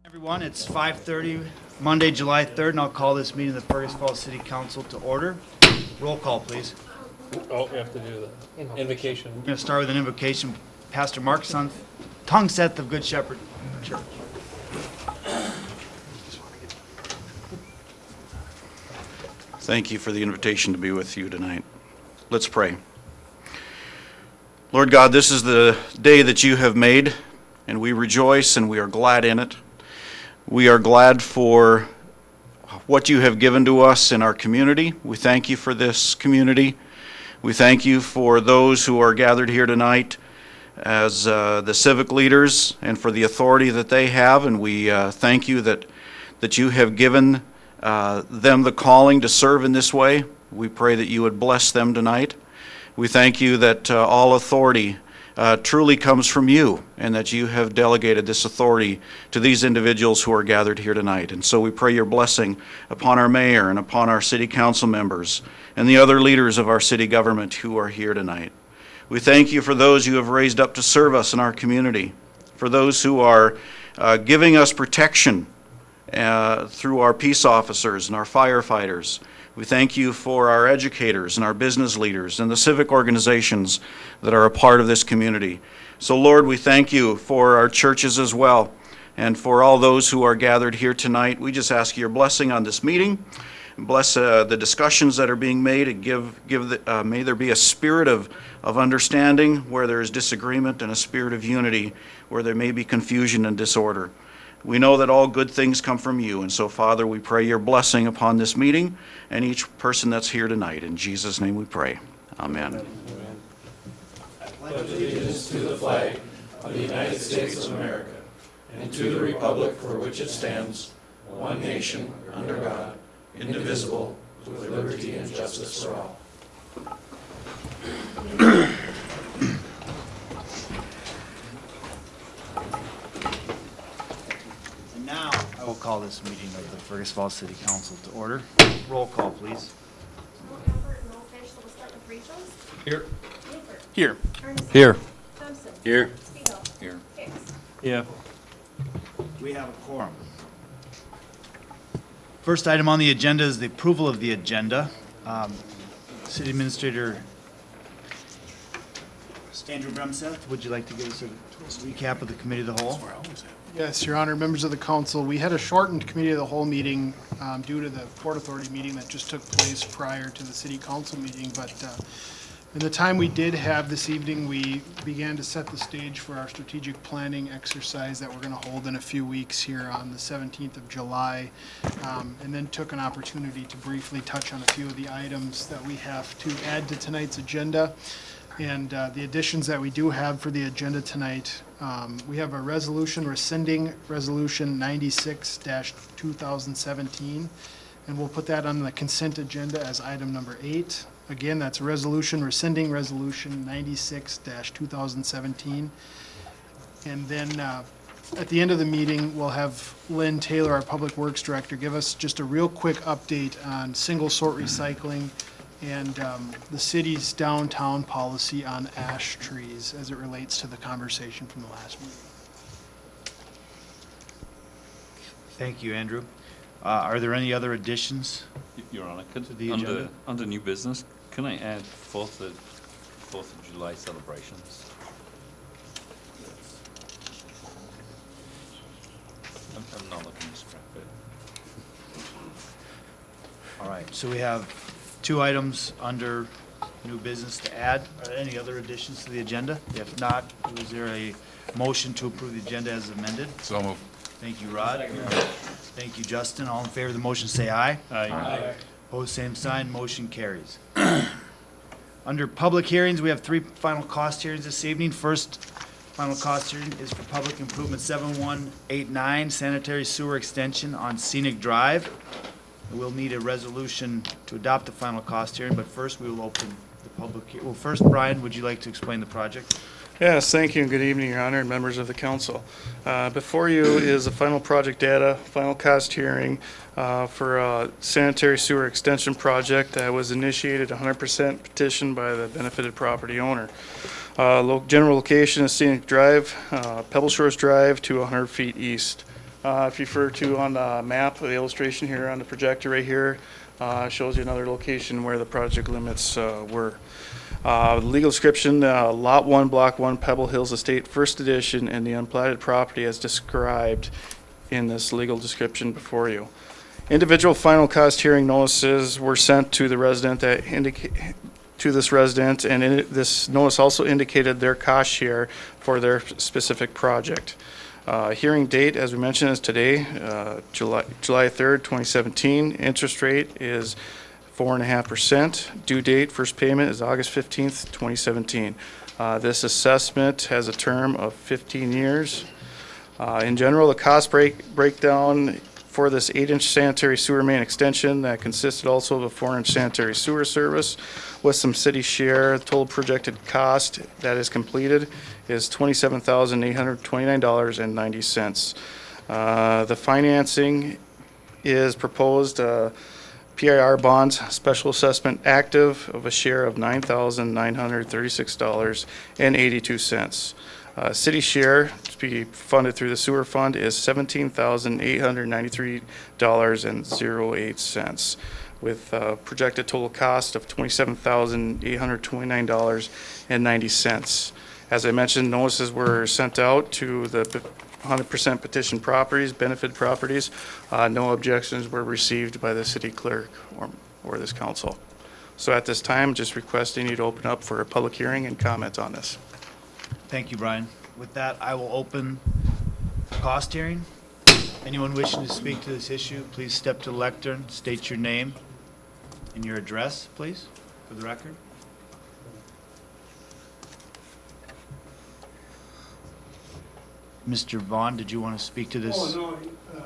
Everyone, it's 5:30, Monday, July 3rd, and I'll call this meeting of the Fergus Falls City Council to order. Roll call, please. Oh, we have to do the invocation. We're going to start with an invocation. Pastor Mark, son, tongue set of Good Shepherd Church. Thank you for the invitation to be with you tonight. Let's pray. Lord God, this is the day that you have made, and we rejoice and we are glad in it. We are glad for what you have given to us in our community. We thank you for this community. We thank you for those who are gathered here tonight as the civic leaders and for the authority that they have. And we thank you that you have given them the calling to serve in this way. We pray that you would bless them tonight. We thank you that all authority truly comes from you, and that you have delegated this authority to these individuals who are gathered here tonight. And so we pray your blessing upon our mayor and upon our city council members and the other leaders of our city government who are here tonight. We thank you for those you have raised up to serve us in our community, for those who are giving us protection through our peace officers and our firefighters. We thank you for our educators and our business leaders and the civic organizations that are a part of this community. So Lord, we thank you for our churches as well, and for all those who are gathered here tonight. We just ask your blessing on this meeting. Bless the discussions that are being made, and may there be a spirit of understanding where there is disagreement, and a spirit of unity where there may be confusion and disorder. We know that all good things come from you, and so, Father, we pray your blessing upon this meeting and each person that's here tonight. In Jesus' name we pray. Amen. I pledge allegiance to the flag of the United States of America and to the republic for which it stands, one nation, under God, indivisible, with liberty and justice for all. Now, I will call this meeting of the Fergus Falls City Council to order. Roll call, please. No Albert, no Fish, so we'll start with Rachel's. Here. Hayford. Here. Ernest. Here. Thompson. Here. Spiegel. Here. Hicks. Yeah. We have a quorum. First item on the agenda is the approval of the agenda. City Administrator Andrew Brumseth, would you like to give us a recap of the committee of the whole? Yes, Your Honor, members of the council, we had a shortened committee of the whole meeting due to the Port Authority meeting that just took place prior to the city council meeting, but in the time we did have this evening, we began to set the stage for our strategic planning exercise that we're going to hold in a few weeks here on the 17th of July, and then took an opportunity to briefly touch on a few of the items that we have to add to tonight's agenda. And the additions that we do have for the agenda tonight, we have a resolution rescinding Resolution 96-2017, and we'll put that on the consent agenda as item number 8. Again, that's a resolution rescinding Resolution 96-2017. And then at the end of the meeting, we'll have Lynn Taylor, our Public Works Director, give us just a real quick update on single-sort recycling and the city's downtown policy on ash trees as it relates to the conversation from the last meeting. Thank you, Andrew. Are there any other additions? Your Honor, could, To the agenda? under new business, can I add 4th of July celebrations? I'm not looking to scrap it. All right, so we have 2 items under new business to add. Are there any other additions to the agenda? If not, is there a motion to approve the agenda as amended? So moved. Thank you, Rod. Thank you, Justin. All in favor of the motion, say aye. Aye. Opposed, same sign. Motion carries. Under public hearings, we have 3 final cost hearings this evening. First final cost hearing is for public improvement 7189 sanitary sewer extension on Scenic Drive. We'll need a resolution to adopt the final cost hearing, but first we will open the public hearing. Well, first, Brian, would you like to explain the project? Yes, thank you, and good evening, Your Honor, and members of the council. Before you is the final project data, final cost hearing for a sanitary sewer extension project that was initiated 100% petition by the benefited property owner. General location is Scenic Drive, Pebble Shores Drive to 100 feet east If you refer to on the map, the illustration here on the projector right here, shows you another location where the project limits were. Legal description, Lot 1, Block 1, Pebble Hills Estate, First Edition, and the unplatted property as described in this legal description before you. Individual final cost hearing notices were sent to the resident that to this resident, and this notice also indicated their cost share for their specific project. Hearing date, as we mentioned, is today, July 3rd, 2017. Interest rate is 4.5%. Due date, first payment is August 15th, 2017. This assessment has a term of 15 years. In general, the cost breakdown for this 8-inch sanitary sewer main extension that consisted also of a 4-inch sanitary sewer service with some city share. Total projected cost that is completed is $27,829.90. The financing is proposed PIR bonds, special assessment active of a share of $9,936.82. City share to be funded through the sewer fund is $17,893.08 with projected total cost of $27,829.90. As I mentioned, notices were sent out to the 100% petition properties, benefit properties. No objections were received by the city clerk or this council. So at this time, just requesting you to open up for a public hearing and comment on this. Thank you, Brian. With that, I will open the cost hearing. Anyone wishing to speak to this issue, please step to the lectern, state your name and your address, please, for the record. Mr. Vaughn, did you want to speak to this? Oh, no, I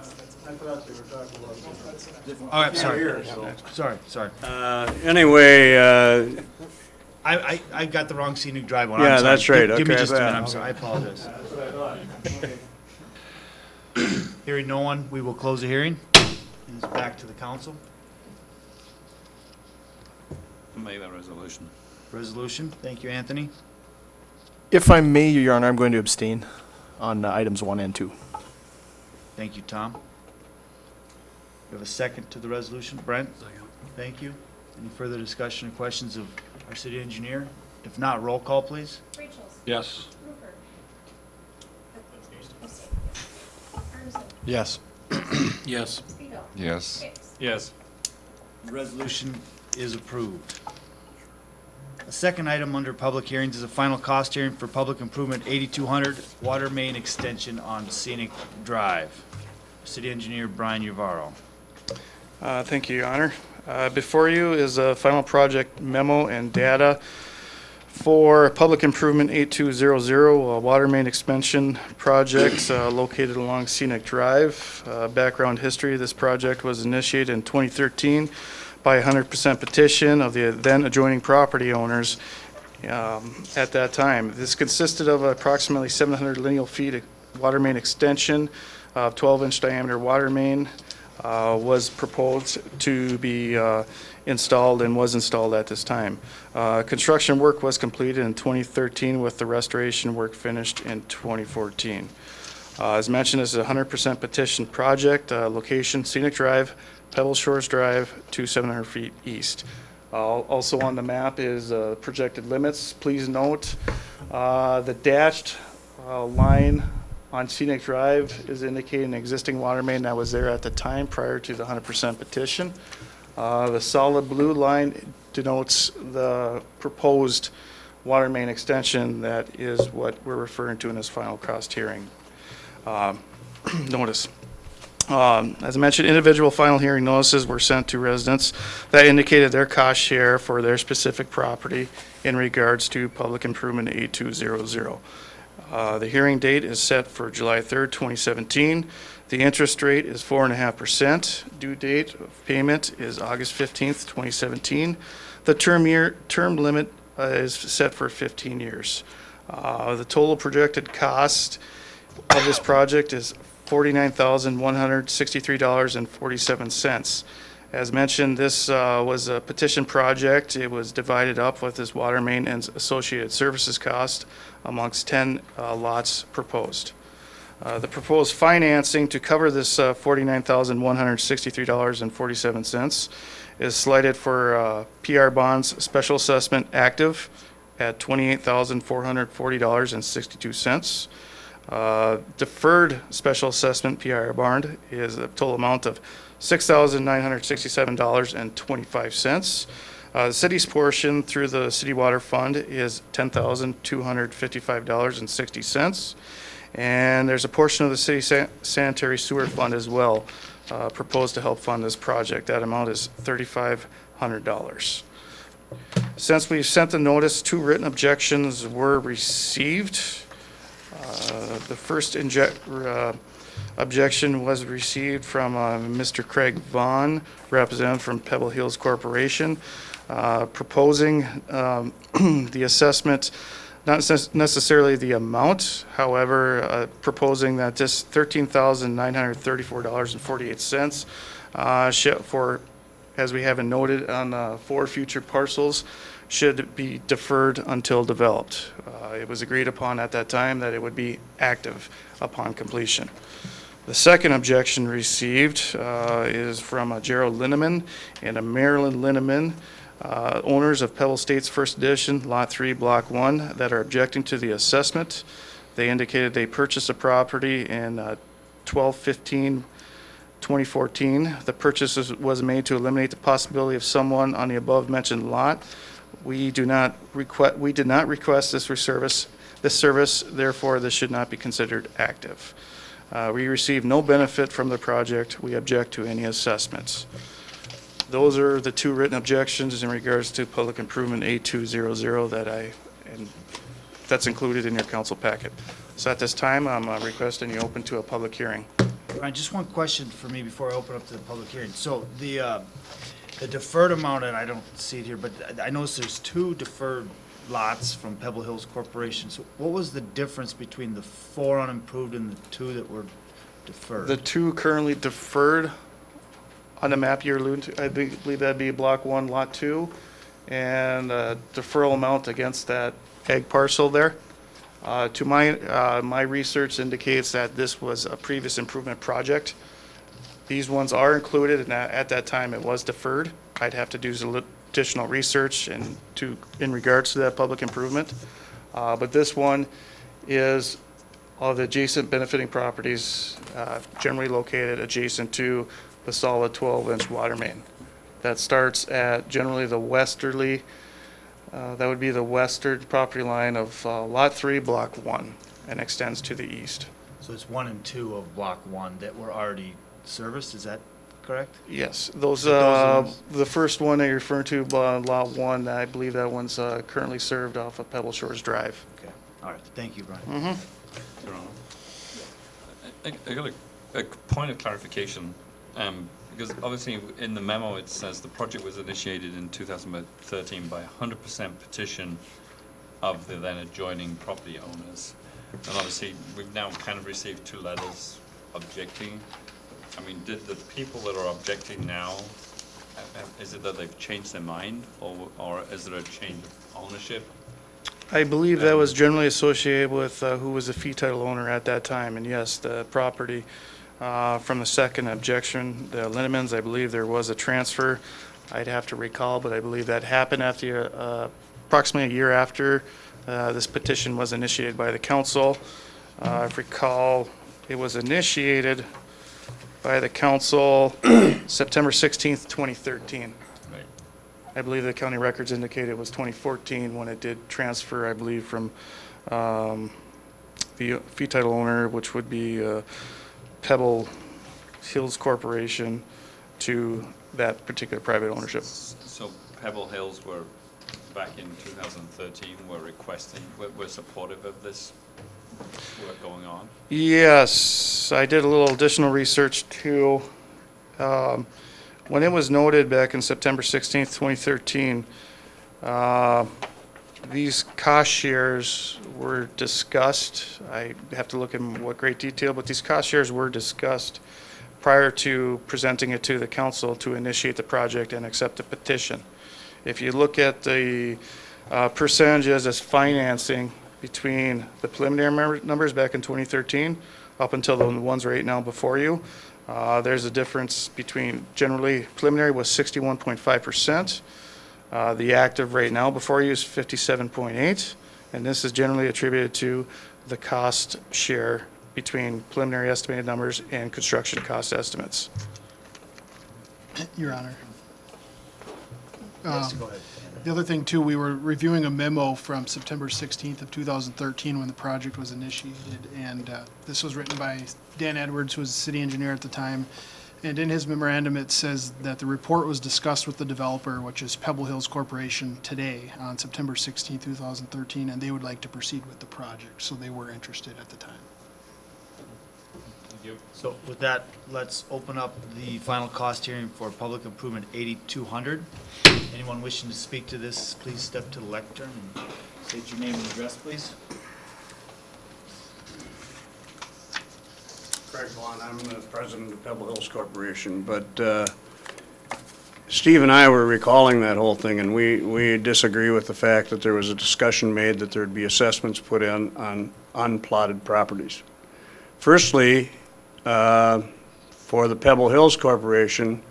thought they were talking about. Oh, I'm sorry. Sorry. Anyway, I got the wrong scenic drive one. I'm Yeah, sorry. that's right. Give me Okay, just a minute. yeah. I'm sorry. I apologize. that's what I thought. Hearing no one, we will close the hearing. And it's back to the council. Make that resolution. Resolution. Thank you, Anthony. If I may, Your Honor, I'm going to abstain on items 1 and 2. Thank you, Tom. We have a second to the resolution. Brent? Thank you. Any further discussion or questions of our city engineer? If not, roll call, please. Rachels. Yes. Rupert. Armisen. Yes. Yes. Spiegel. Yes. Hicks. Yes. The resolution is approved. A second item under public hearings is a final cost hearing for public improvement 8200 water main extension on Scenic Drive. City Engineer Brian Uvaro. Thank you, Your Honor. Before you is a final project memo and data for public improvement 8200, a water main expansion project located along Scenic Drive. Background history, this project was initiated in 2013 by 100% petition of the then adjoining property owners at that time. This consisted of approximately 700 lineal feet of water main extension, 12-inch diameter water main was proposed to be installed and was installed at this time. Construction work was completed in 2013 with the restoration work finished in 2014. As mentioned, this is a 100% petition project, location Scenic Drive, Pebble Shores Drive to 700 feet east. Also on the map is projected limits. Please note the dashed line on Scenic Drive is indicating an existing water main that was there at the time prior to the 100% petition. The solid blue line denotes the proposed water main extension. That is what we're referring to in this final cost hearing notice. As I mentioned, individual final hearing notices were sent to residents that indicated their cost share for their specific property in regards to public improvement 8200. The hearing date is set for July 3rd, 2017. The interest rate is 4.5%. Due date of payment is August 15th, 2017. The term limit is set for 15 years. The total projected cost of this project is $49,163.47. As mentioned, this was a petition project. It was divided up with this water main and associated services cost amongst 10 lots proposed. The proposed financing to cover this $49,163.47 is slated for PR bonds special assessment active at $28,440.62. Deferred special assessment PIR bond is a total amount of $6,967.25. The city's portion through the city water fund is $10,255.60. And there's a portion of the city sanitary sewer fund as well, proposed to help fund this project. That amount is $3,500. Since we sent the notice, 2 written objections were received. The first objection was received from Mr. Craig Vaughn, representative from Pebble Hills Corporation, proposing the assessment, not necessarily the amount, however, proposing that this $13,934.48 for, as we haven't noted on 4 future parcels, should be deferred until developed. It was agreed upon at that time that it would be active upon completion. The second objection received is from Gerald Linneman and a Marilyn Linneman, owners of Pebble Estates First Edition, Lot 3, Block 1, that are objecting to the assessment. They indicated they purchased a property in 12/15/2014. The purchase was made to eliminate the possibility of someone on the above-mentioned lot. We did not request this service, therefore this should not be considered active. We received no benefit from the project. We object to any assessments. Those are the 2 written objections in regards to public improvement A200 that's included in your council packet. So at this time, I'm requesting you open to a public hearing. Brian, just one question for me before I open up to the public hearing. So the deferred amount, and I don't see it here, but I noticed there's 2 deferred lots from Pebble Hills Corporation. So what was the difference between the 4 unimproved and the 2 that were deferred? The 2 currently deferred on the map you're alluding to, I believe that'd be Block 1, Lot 2, and deferral amount against that ag parcel there. To my research indicates that this was a previous improvement project. These ones are included, and at that time it was deferred. I'd have to do some additional research in regards to that public improvement. But this one is all the adjacent benefiting properties generally located adjacent to the solid 12-inch water main. That starts at generally the westerly, that would be the western property line of Lot 3, Block 1, and extends to the east. So it's 1 and 2 of Block 1 that were already serviced, is that correct? Yes, those ones- the first one that you're referring to, Lot 1, I believe that one's currently served off of Pebble Shores Drive. Okay, all right, thank you, Brian. Your Honor. I got a point of clarification, because obviously in the memo it says the project was initiated in 2013 by 100% petition of the then adjoining property owners. And obviously we've now kind of received 2 letters objecting. I mean, did the people that are objecting now, is it that they've changed their mind, or is there a change of ownership? I believe that was generally associated with who was the fee title owner at that time. And yes, the property from the second objection, the Linnemans, I believe there was a transfer. I'd have to recall, but I believe that happened after approximately a year after this petition was initiated by the council. I recall it was initiated by the council September 16th, 2013. Right. I believe the county records indicate it was 2014 when it did transfer, I believe, from the fee title owner, which would be Pebble Hills Corporation, to that particular private ownership. So Pebble Hills were, back in 2013, were supportive of this work going on? Yes, I did a little additional research too. When it was noted back in September 16th, 2013, these cost shares were discussed. I have to look in what great detail, but these cost shares were discussed prior to presenting it to the council to initiate the project and accept the petition. If you look at the percentages as financing between the preliminary numbers back in 2013 up until the ones right now before you. There's a difference between, generally preliminary was 61.5%. The active right now before you is 57.8, and this is generally attributed to the cost share between preliminary estimated numbers and construction cost estimates. Your Honor. Yes, go ahead. The other thing too, we were reviewing a memo from September 16th of 2013 when the project was initiated, and this was written by Dan Edwards, who was the city engineer at the time. And in his memorandum, it says that the report was discussed with the developer, which is Pebble Hills Corporation, today on September 16th, 2013, and they would like to proceed with the project, so they were interested at the time. So with that, let's open up the final cost hearing for public improvement 8200. Anyone wishing to speak to this, please step to the lectern and state your name and address, please. Craig Vaughn, I'm the president of Pebble Hills Corporation, but Steve and I were recalling that whole thing, and we disagree with the fact that there was a discussion made that there'd be assessments put in on unplotted properties. Firstly, for the Pebble Hills Corporation,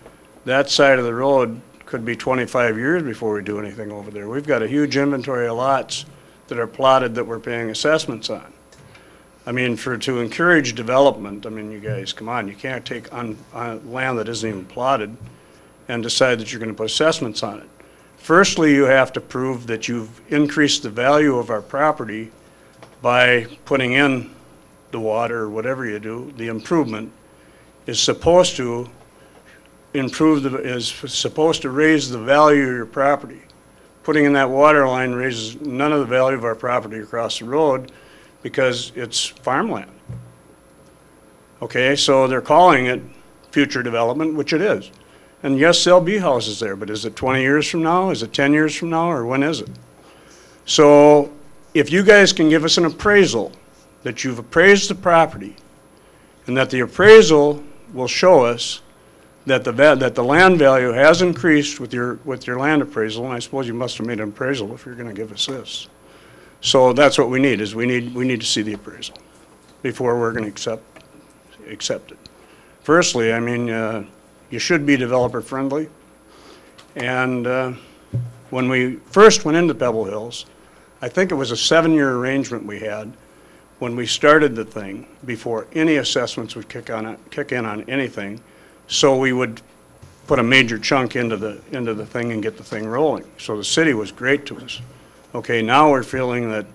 that side of the road could be 25 years before we do anything over there. We've got a huge inventory of lots that are plotted that we're paying assessments on. I mean, to encourage development, I mean, you guys, come on, you can't take on land that isn't even plotted and decide that you're going to put assessments on it. Firstly, you have to prove that you've increased the value of our property by putting in the water or whatever you do. The improvement is supposed to supposed to raise the value of your property. Putting in that water line raises none of the value of our property across the road because it's farmland. Okay, so they're calling it future development, which it is. And yes, there'll be houses there, but is it 20 years from now? Is it 10 years from now, or when is it? So if you guys can give us an appraisal that you've appraised the property, and that the appraisal will show us that the land value has increased with your land appraisal, and I suppose you must have made an appraisal if you're going to give us this. So that's what we need, is we need to see the appraisal before we're going to accept it. Firstly, I mean, you should be developer friendly, and when we first went into Pebble Hills, I think it was a 7-year arrangement we had when we started the thing before any assessments would kick in on anything, so we would put a major chunk into the thing and get the thing rolling. So the city was great to us. Okay, now we're feeling that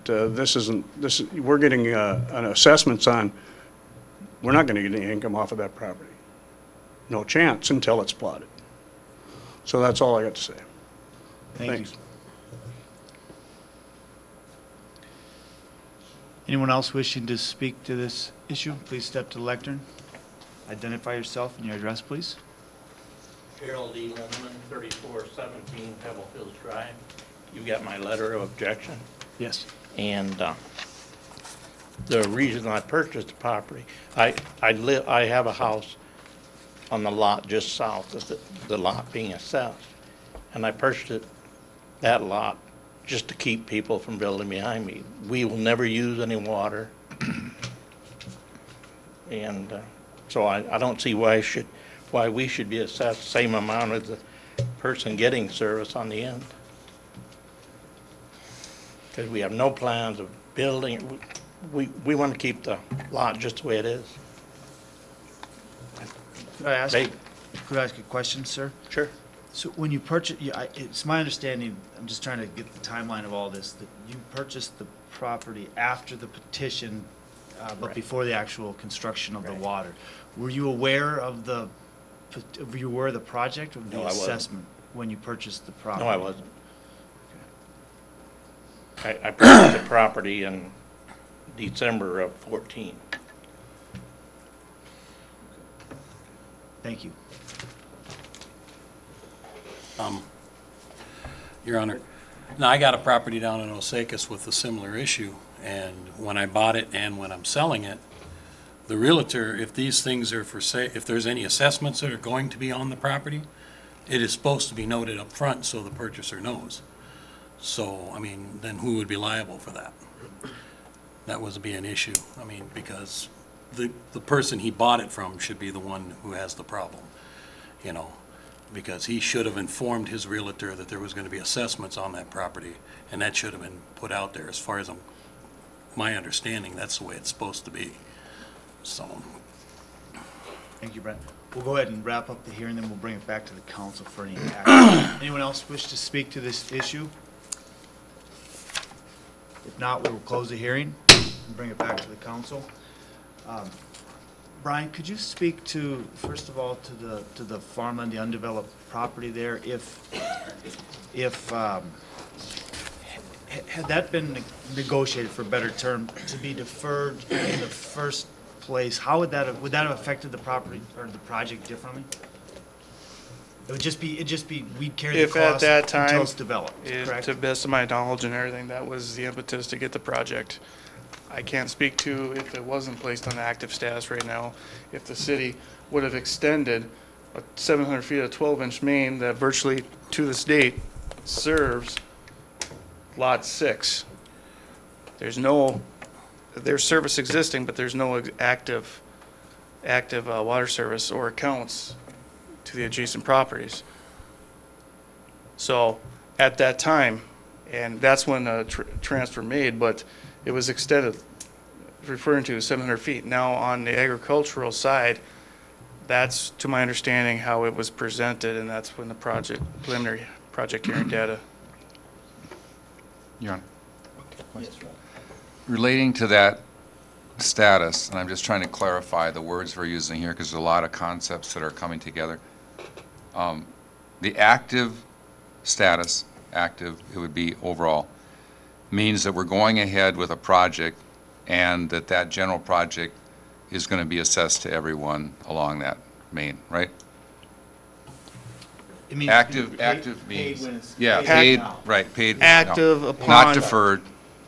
we're getting an assessments on, we're not going to get any income off of that property. No chance until it's plotted. So that's all I got to say. Thanks. Anyone else wishing to speak to this issue, please step to the lectern. Identify yourself and your address, please. Harold E. Lindeman, 3417 Pebble Hills Drive. You got my letter of objection? Yes. And the reason I purchased the property, I have a house on the lot just south of the lot being assessed. And I purchased that lot just to keep people from building behind me. We will never use any water. And so I don't see why we should be assessed the same amount as the person getting service on the end. Because we have no plans of building. We want to keep the lot just the way it is. Could I ask a question, sir? Sure. So when you purchase, it's my understanding, I'm just trying to get the timeline of all this, that you purchased the property after the petition, but Right. before the actual construction of the Right. water. Were you aware of the project or the No, I wasn't. assessment when you purchased the property? No, I wasn't. I purchased the property in December of 14. Thank you. Your Honor, now I got a property down in Osakis with a similar issue, and when I bought it and when I'm selling it, the realtor, if these things are for sale, if there's any assessments that are going to be on the property, it is supposed to be noted up front so the purchaser knows. So, I mean, then who would be liable for that? That would be an issue, I mean, because the person he bought it from should be the one who has the problem, you know, because he should have informed his realtor that there was going to be assessments on that property, and that should have been put out there. As far as my understanding, that's the way it's supposed to be. So, Thank you, Brent. We'll go ahead and wrap up the hearing, then we'll bring it back to the council for any action. Anyone else wish to speak to this issue? If not, we will close the hearing and bring it back to the council. Brian, could you speak to, first of all, to the farmland, the undeveloped property there? Had that been negotiated, for a better term, to be deferred in the first place, how would that have affected the property or the project differently? It'd just be, we'd carry the If at cost that time, until it's developed, correct? to the best of my knowledge and everything, that was the impetus to get the project. I can't speak to if it wasn't placed on active status right now, if the city would have extended a 700 feet of 12-inch main that virtually to this date serves Lot 6. There's service existing, but there's no active water service or accounts to the adjacent properties. So at that time, and that's when a transfer made, but it was extended, referring to 700 feet. Now on the agricultural side, that's, to my understanding, how it was presented, and that's when the preliminary project hearing data. Your Honor. Relating to that status, and I'm just trying to clarify the words we're using here because there's a lot of concepts that are coming together. The active status, it would be overall, means that we're going ahead with a project and that general project is going to be assessed to everyone along that main, right? It means Active paid means, when it's yeah, paid paid, now. right, paid. Active no, upon- Not deferred,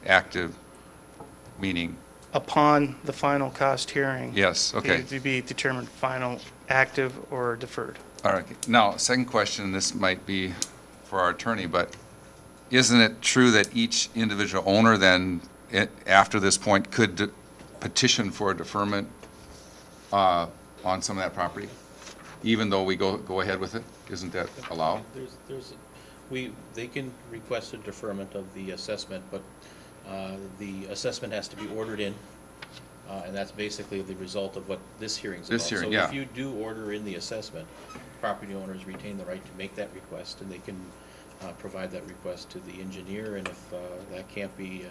active, meaning, Upon the final cost hearing. yes, okay. To be determined final, active or deferred. All right, now, second question, this might be for our attorney, but isn't it true that each individual owner then, after this point, could petition for a deferment on some of that property, even though we go ahead with it? Isn't that allowed? They can request a deferment of the assessment, but the assessment has to be ordered in, and that's basically the result of what this hearing's about. This hearing, yeah. So if you do order in the assessment, property owners retain the right to make that request, and they can provide that request to the engineer, and if that can't be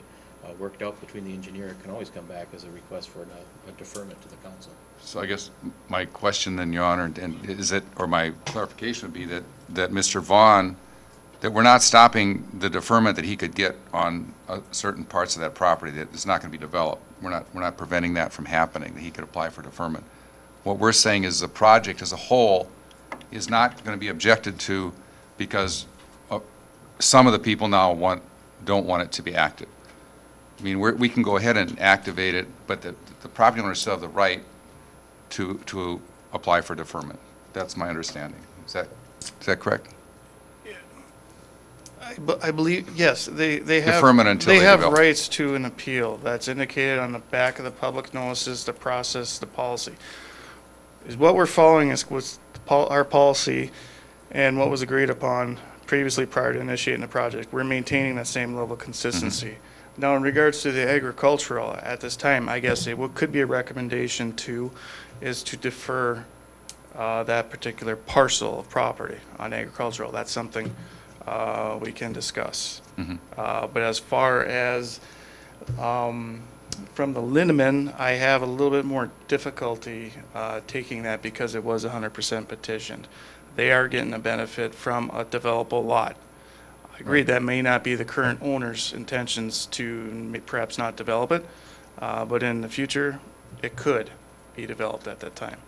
worked out between the engineer, it can always come back as a request for a deferment to the council. So I guess my question then, Your Honor, and is it, or my clarification would be that Mr. Vaughn, that we're not stopping the deferment that he could get on certain parts of that property that is not going to be developed. We're not preventing that from happening, that he could apply for deferment. What we're saying is the project as a whole is not going to be objected to because some of the people now don't want it to be active. I mean, we can go ahead and activate it, but the property owners still have the right to apply for deferment. That's my understanding. Is that correct? I believe, yes, they have. Deferment until they have develop. rights to an appeal. That's indicated on the back of the public notices, the process, the policy. Is what we're following was our policy and what was agreed upon previously prior to initiating the project. We're maintaining that same level of consistency. Now, in regards to the agricultural, at this time, I guess what could be a recommendation is to defer that particular parcel of property on agricultural. That's something we can discuss. But as far as from the Lindeman, I have a little bit more difficulty taking that because it was 100% petitioned. They are getting a benefit from a developable lot. I agree that may not be the current owner's intentions to perhaps not develop it, but in the future, it could be developed at that time.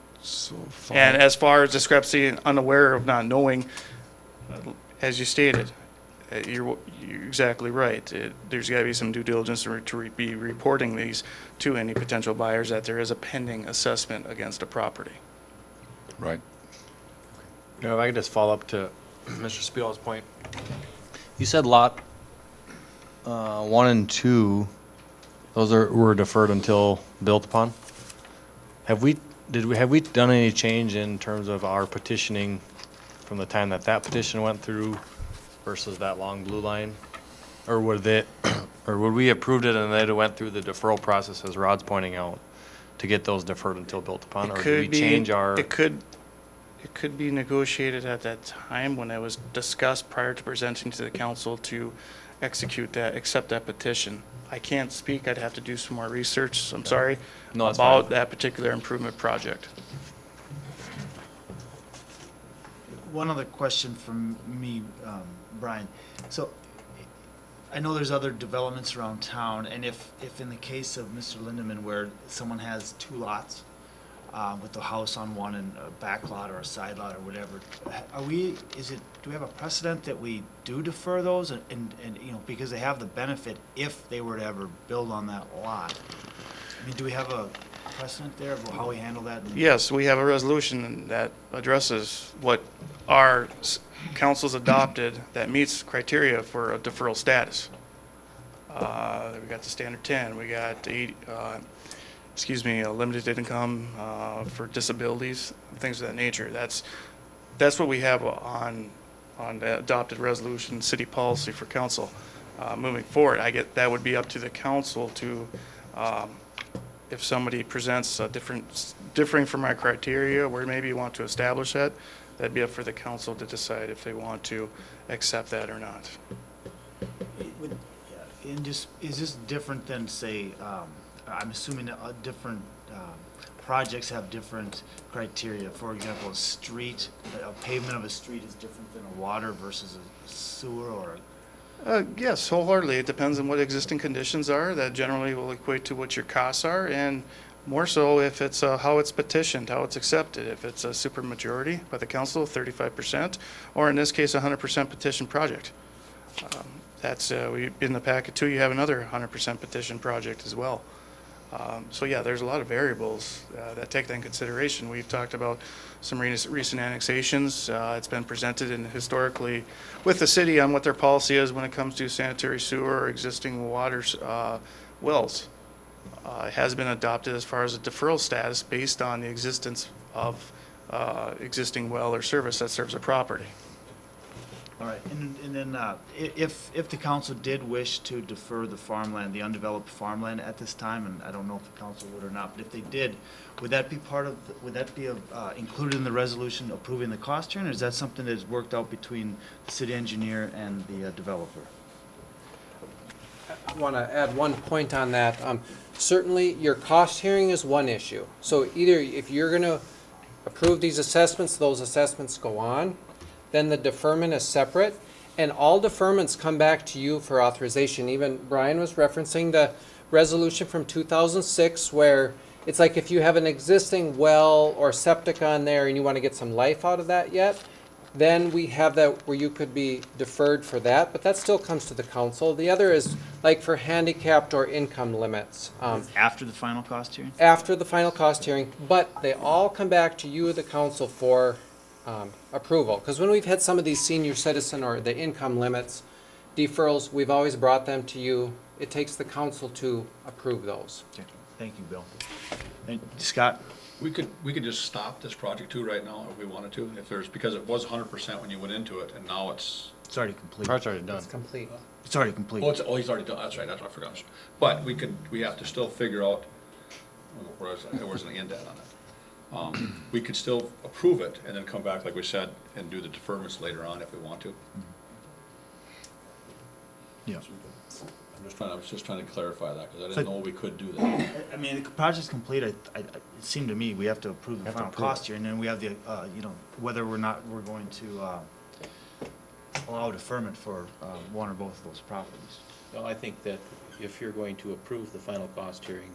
And as far as discrepancy and unaware of not knowing, as you stated, you're exactly right. There's got to be some due diligence to be reporting these to any potential buyers that there is a pending assessment against a property. Right. You know, if I could just follow up to Mr. Spiel's point. You said lot 1 and 2, those were deferred until built upon? Have we done any change in terms of our petitioning from the time that petition went through versus that long blue line? Or would we approved it and then it went through the deferral process, as Rod's pointing out, to get those deferred until built upon? Or did we change our? It could be negotiated at that time when it was discussed prior to presenting to the council to accept that petition. I can't speak, I'd have to do some more research, I'm sorry, No, that's about fine. that particular improvement project. One other question from me, Brian. So I know there's other developments around town, and if in the case of Mr. Lindeman where someone has two lots, with the house on one and a back lot or a side lot or whatever, do we have a precedent that we do defer those and, you know, because they have the benefit if they were to ever build on that lot? I mean, do we have a precedent there of how we handle that? Yes, we have a resolution that addresses what our council's adopted that meets criteria for a deferral status. We got the standard 10, we got a limited income for disabilities, things of that nature. That's what we have on the adopted resolution, city policy for council. Moving forward, that would be up to the council to, if somebody presents a differing from our criteria, where maybe you want to establish that'd be up for the council to decide if they want to accept that or not. And just, is this different than, say, I'm assuming that different projects have different criteria. For example, a pavement of a street is different than a water versus a sewer or Yes, wholeheartedly. It depends on what existing conditions are. That generally will equate to what your costs are, and more so if it's how it's petitioned, how it's accepted. If it's a supermajority by the council, 35%, or in this case, 100% petition project. In the packet too, you have another 100% petition project as well. So yeah, there's a lot of variables that take that in consideration. We've talked about some recent annexations. It's been presented in historically with the city on what their policy is when it comes to sanitary sewer or existing water wells. It has been adopted as far as a deferral status based on the existence of existing well or service that serves a property. All right, and then if the council did wish to defer the farmland, the undeveloped farmland at this time, and I don't know if the council would or not, but if they did, would that be included in the resolution approving the cost sharing, or is that something that is worked out between the city engineer and the developer? I want to add one point on that. Certainly, your cost hearing is one issue. So either if you're going to approve these assessments, those assessments go on. Then the deferment is separate, and all deferments come back to you for authorization. Even Brian was referencing the resolution from 2006, where it's like if you have an existing well or septic on there and you want to get some life out of that yet, then we have that where you could be deferred for that, but that still comes to the council. The other is like for handicapped or income limits. After the final cost hearing? After the final cost hearing, but they all come back to you, the council, for approval. Because when we've had some of these senior citizen or the income limits deferrals, we've always brought them to you. It takes the council to approve those. Okay. Thank you, Bill. And Scott? We could just stop this project too right now if we wanted to, because it was 100% when you went into it, and now it's already complete. Project's already done. It's complete. It's already complete. he's already done, that's right, that's what I forgot. But we have to still figure out, where I was gonna end that on it. We could still approve it and then come back, like we said, and do the deferments later on if we want to. Yeah. I was just trying to clarify that, because I didn't know we could do that. I mean, the project's complete. It seemed to me we have to approve the final cost here, and then we have the, whether we're going to allow deferment for one or both of those properties. Well, I think that if you're going to approve the final cost hearing,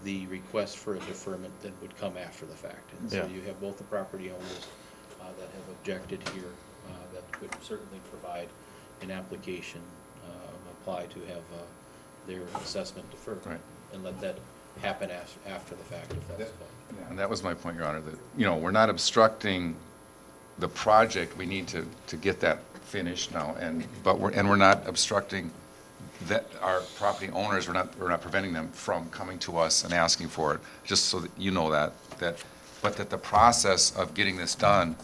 the request for a deferment then would come after the fact. And so you have both the property owners that have objected here that could certainly provide an application, apply to have their assessment deferred. Right. And let that happen after the fact, if that's fine. And that was my point, Your Honor, that, we're not obstructing the project. We need to get that finished now, but we're not obstructing that our property owners, we're not preventing them from coming to us and asking for it, just so that you know that, but that the process of getting this done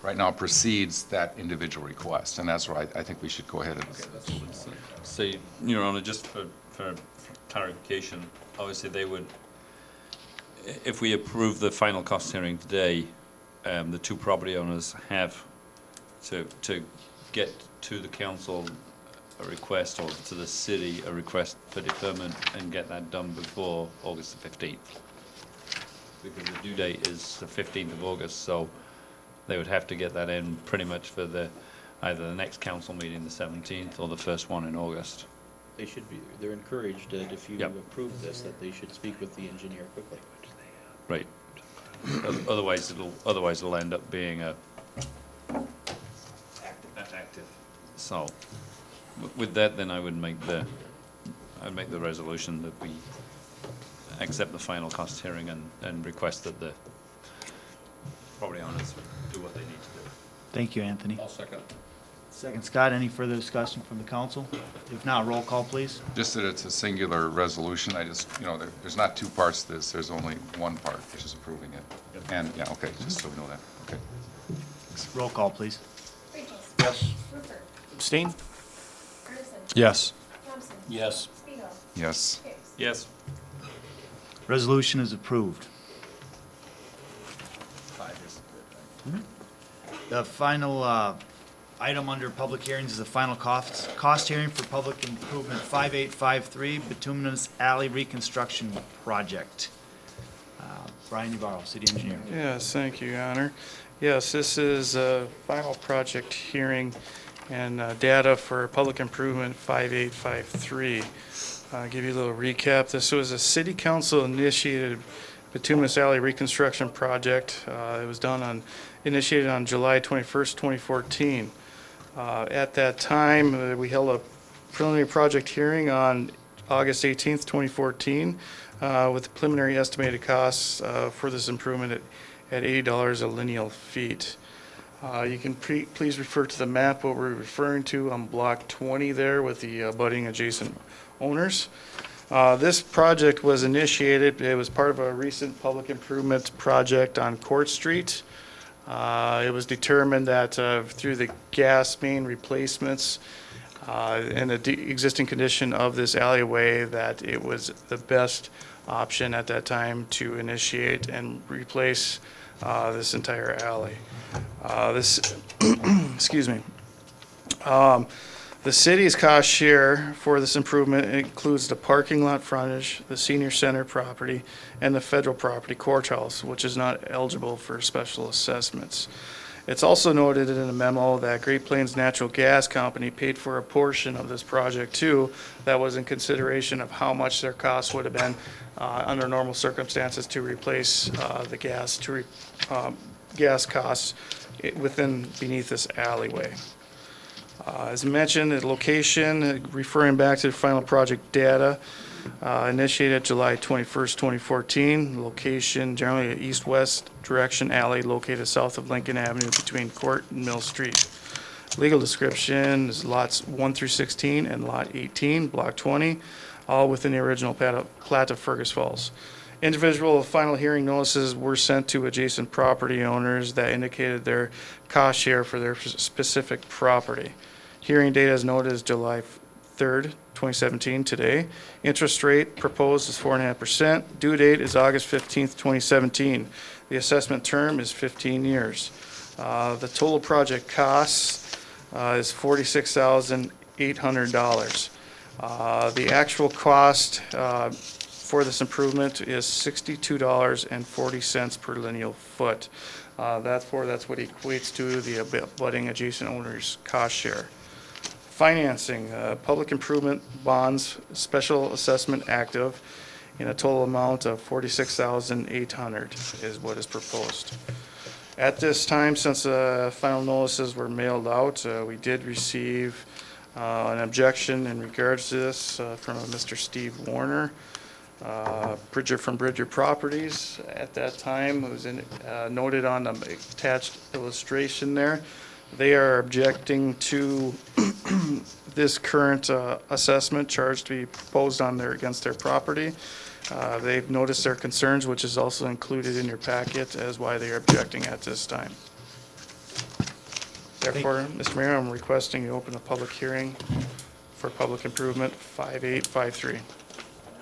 right now precedes that individual request, and that's why I think we should go ahead and. So, Your Honor, just for clarification, obviously they would, if we approve the final cost hearing today, the two property owners have to get to the council a request, or to the city a request for deferment, and get that done before August the 15th. Because the due date is the 15th of August, so they would have to get that in pretty much for either the next council meeting, the 17th, or the first one in August. They should be, they're encouraged that if you Yep. approve this, that they should speak with the engineer quickly. Right. Otherwise it'll end up being active. So, with that, then I would make the resolution that we accept the final cost hearing and request that the property owners do what they need to do. Thank you, Anthony. I'll second. Second, Scott, any further discussion from the council? If not, roll call, please. Just that it's a singular resolution, there's not two parts to this, there's only one part, which is approving it. And, yeah, okay, just so we know that, okay. Roll call, please. Rachel. Yes. Rupert. Abstain? Anderson. Yes. Thompson. Yes. Spiegel. Yes. Hicks. Yes. Resolution is approved. The final item under public hearings is the final cost hearing for public improvement 5853 Bituminous Alley Reconstruction Project. Brian Navarro, City Engineer. Yes, thank you, Your Honor. Yes, this is a final project hearing and data for public improvement 5853. I'll give you a little recap. This was a city council initiated bituminous alley reconstruction project. It was initiated on July 21st, 2014. At that time, we held a preliminary project hearing on August 18th, 2014, with the preliminary estimated costs for this improvement at $80 a lineal feet. You can please refer to the map, what we're referring to on block 20 there with the abutting adjacent owners. This project was initiated, it was part of a recent public improvement project on Court Street. It was determined that through the gas main replacements and the existing condition of this alleyway, that it was the best option at that time to initiate and replace this entire alley. Excuse me. The city's cost share for this improvement includes the parking lot frontage, the senior center property, and the federal property courthouse, which is not eligible for special assessments. It's also noted in a memo that Great Plains Natural Gas Company paid for a portion of this project too. That was in consideration of how much their costs would have been under normal circumstances to replace the gas costs beneath this alleyway. As mentioned, the location, referring back to the final project data, initiated July 21st, 2014. Location generally an east-west direction alley located south of Lincoln Avenue between Court and Mill Street. Legal description is lots 1 through 16 and lot 18, block 20, all within the original plat of Fergus Falls. Individual final hearing notices were sent to adjacent property owners that indicated their cost share for their specific property. Hearing date as noted is July 3rd, 2017, today. Interest rate proposed is 4.5%. Due date is August 15th, 2017. The assessment term is 15 years. The total project costs is $46,800. The actual cost for this improvement is $62.40 per lineal foot. That's what equates to the abutting adjacent owner's cost share. Financing, public improvement bonds, special assessment active, in a total amount of $46,800 is what is proposed. At this time, since the final notices were mailed out, we did receive an objection in regards to this from Mr. Steve Warner, Bridger from Bridger Properties. At that time, it was noted on the attached illustration there They are objecting to this current assessment charge to be posed on against their property. They've noticed their concerns, which is also included in your packet as why they are objecting at this time. Therefore, Mr. Mayor, I'm requesting you open a public hearing for public improvement 5853.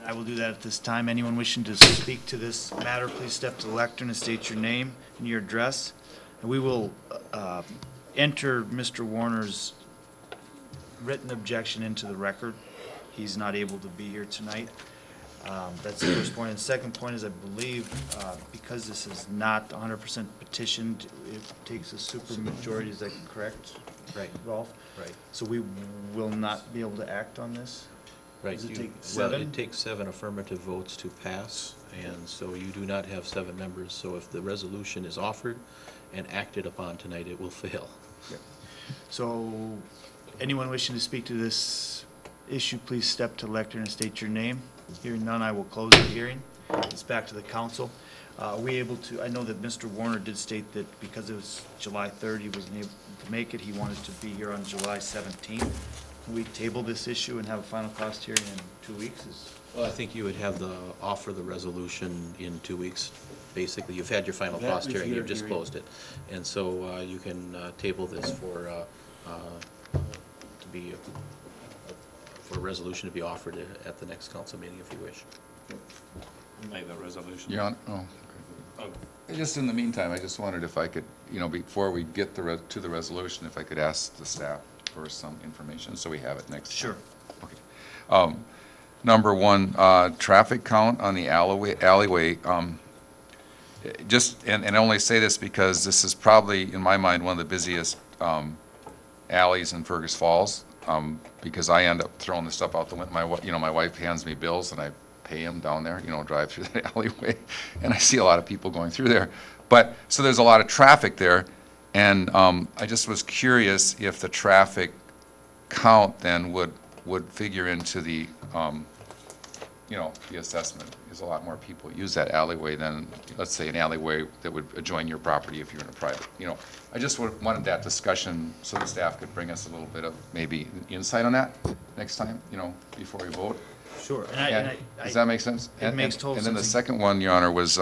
I will do that at this time. Anyone wishing to speak to this matter, please step to the lectern and state your name and your address. And we will enter Mr. Warner's written objection into the record. He's not able to be here tonight. That's the first point. And the second point is, I believe, because this is not 100% petitioned, it takes a supermajority. Is that correct? Right. Rolf? Right. So we will not be able to act on this? Right. Does it take Well, 7? it takes 7 affirmative votes to pass, and so you do not have 7 members. So if the resolution is offered and acted upon tonight, it will fail. So, anyone wishing to speak to this issue, please step to the lectern and state your name. Hearing none, I will close the hearing. It's back to the council. Are we able to, I know that Mr. Warner did state that because it was July 3rd, he wasn't able to make it. He wanted to be here on July 17th. Can we table this issue and have a final cost hearing in 2 weeks? Well, I think you would have offer the resolution in 2 weeks. Basically, you've had your final cost hearing, you've just closed it. And so you can table this for a resolution to be offered at the next council meeting if you wish. Make the resolution. Your Honor, just in the meantime, I just wondered if I could, before we get to the resolution, if I could ask the staff for some information, so we have it next time. Sure. Okay. Number one, traffic count on the alleyway. And I only say this because this is probably, in my mind, one of the busiest alleys in Fergus Falls, because I end up throwing the stuff out the window. My wife hands me bills, and I pay them down there, drive through the alleyway, and I see a lot of people going through there. But, so there's a lot of traffic there, and I just was curious if the traffic count then would figure into the, the assessment. There's a lot more people use that alleyway than, let's say, an alleyway that would adjoin your property if you're in a private, I just wanted that discussion so the staff could bring us a little bit of maybe insight on that next time, before we vote. Sure. Does that make sense? It makes total sense. And then the second one, Your Honor, was,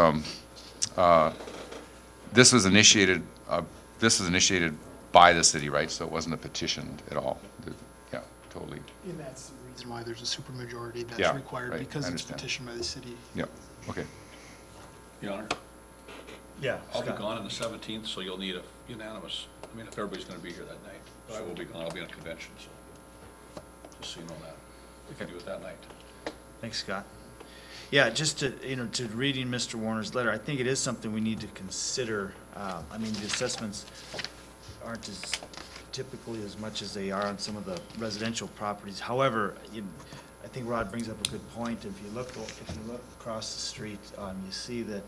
this was initiated by the city, right? So it wasn't a petition at all? Yeah, totally. And that's the reason why there's a supermajority Yeah, that's required, right, because I it's understand. petitioned by the city. Yeah, okay. Your Honor, Yeah. I'll be Scott. gone on the 17th, so you'll need a unanimous, if everybody's going to be here that night. But I will be gone, I'll be on a convention, so just so you know that. We can do it that night. Thanks, Scott. Yeah, just to, to reading Mr. Warner's letter, I think it is something we need to consider. The assessments aren't as typically as much as they are on some of the residential properties. However, I think Rod brings up a good point. If you look across the street, you see that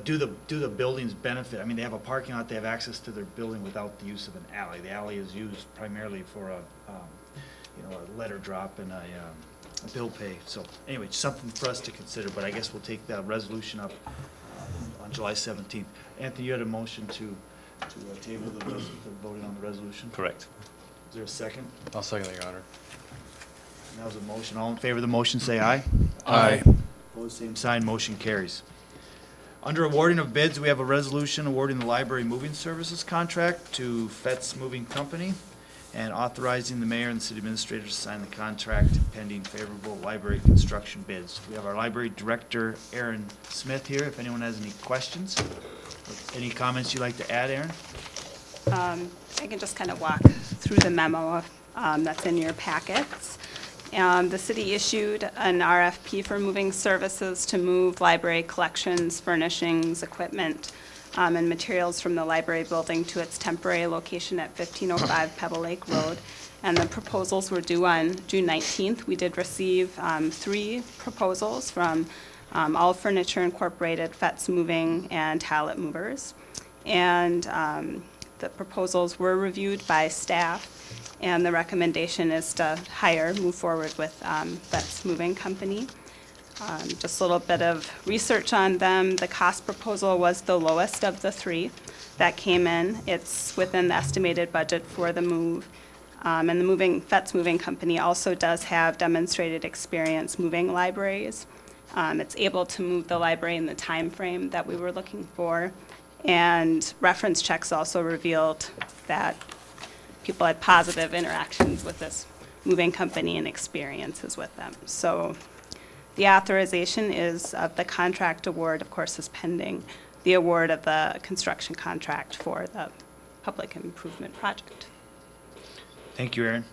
do the buildings benefit? They have a parking lot, they have access to their building without the use of an alley. The alley is used primarily for a letter drop and a bill pay. So anyway, something for us to consider, but I guess we'll take that resolution up on July 17th. Anthony, you had a motion to table the voting on the resolution? Correct. Is there a second? I'll second that, Your Honor. And that was a motion. All in favor of the motion, say aye. Aye. Opposed, same sign. Motion carries. Under awarding of bids, we have a resolution awarding the library moving services contract to Fetz Moving Company and authorizing the mayor and the city administrator to sign the contract pending favorable library construction bids. We have our library director, Aaron Smith, here. If anyone has any questions, or any comments you'd like to add, Aaron? I can just kind of walk through the memo that's in your packets. The city issued an RFP for moving services to move library collections, furnishings, equipment, and materials from the library building to its temporary location at 1505 Pebble Lake Road. And the proposals were due on June 19th. We did receive 3 proposals from All Furniture Incorporated, Fetz Moving, and Talent Movers. And the proposals were reviewed by staff, and the recommendation is to move forward with Fetz Moving Company. Just a little bit of research on them. The cost proposal was the lowest of the three that came in. It's within the estimated budget for the move. And the FET's moving company also does have demonstrated experience moving libraries. It's able to move the library in the time frame that we were looking for. And reference checks also revealed that people had positive interactions with this moving company and experiences with them. So the authorization is of the contract award, of course, is pending the award of the construction contract for the public improvement project. Thank you, Aaron.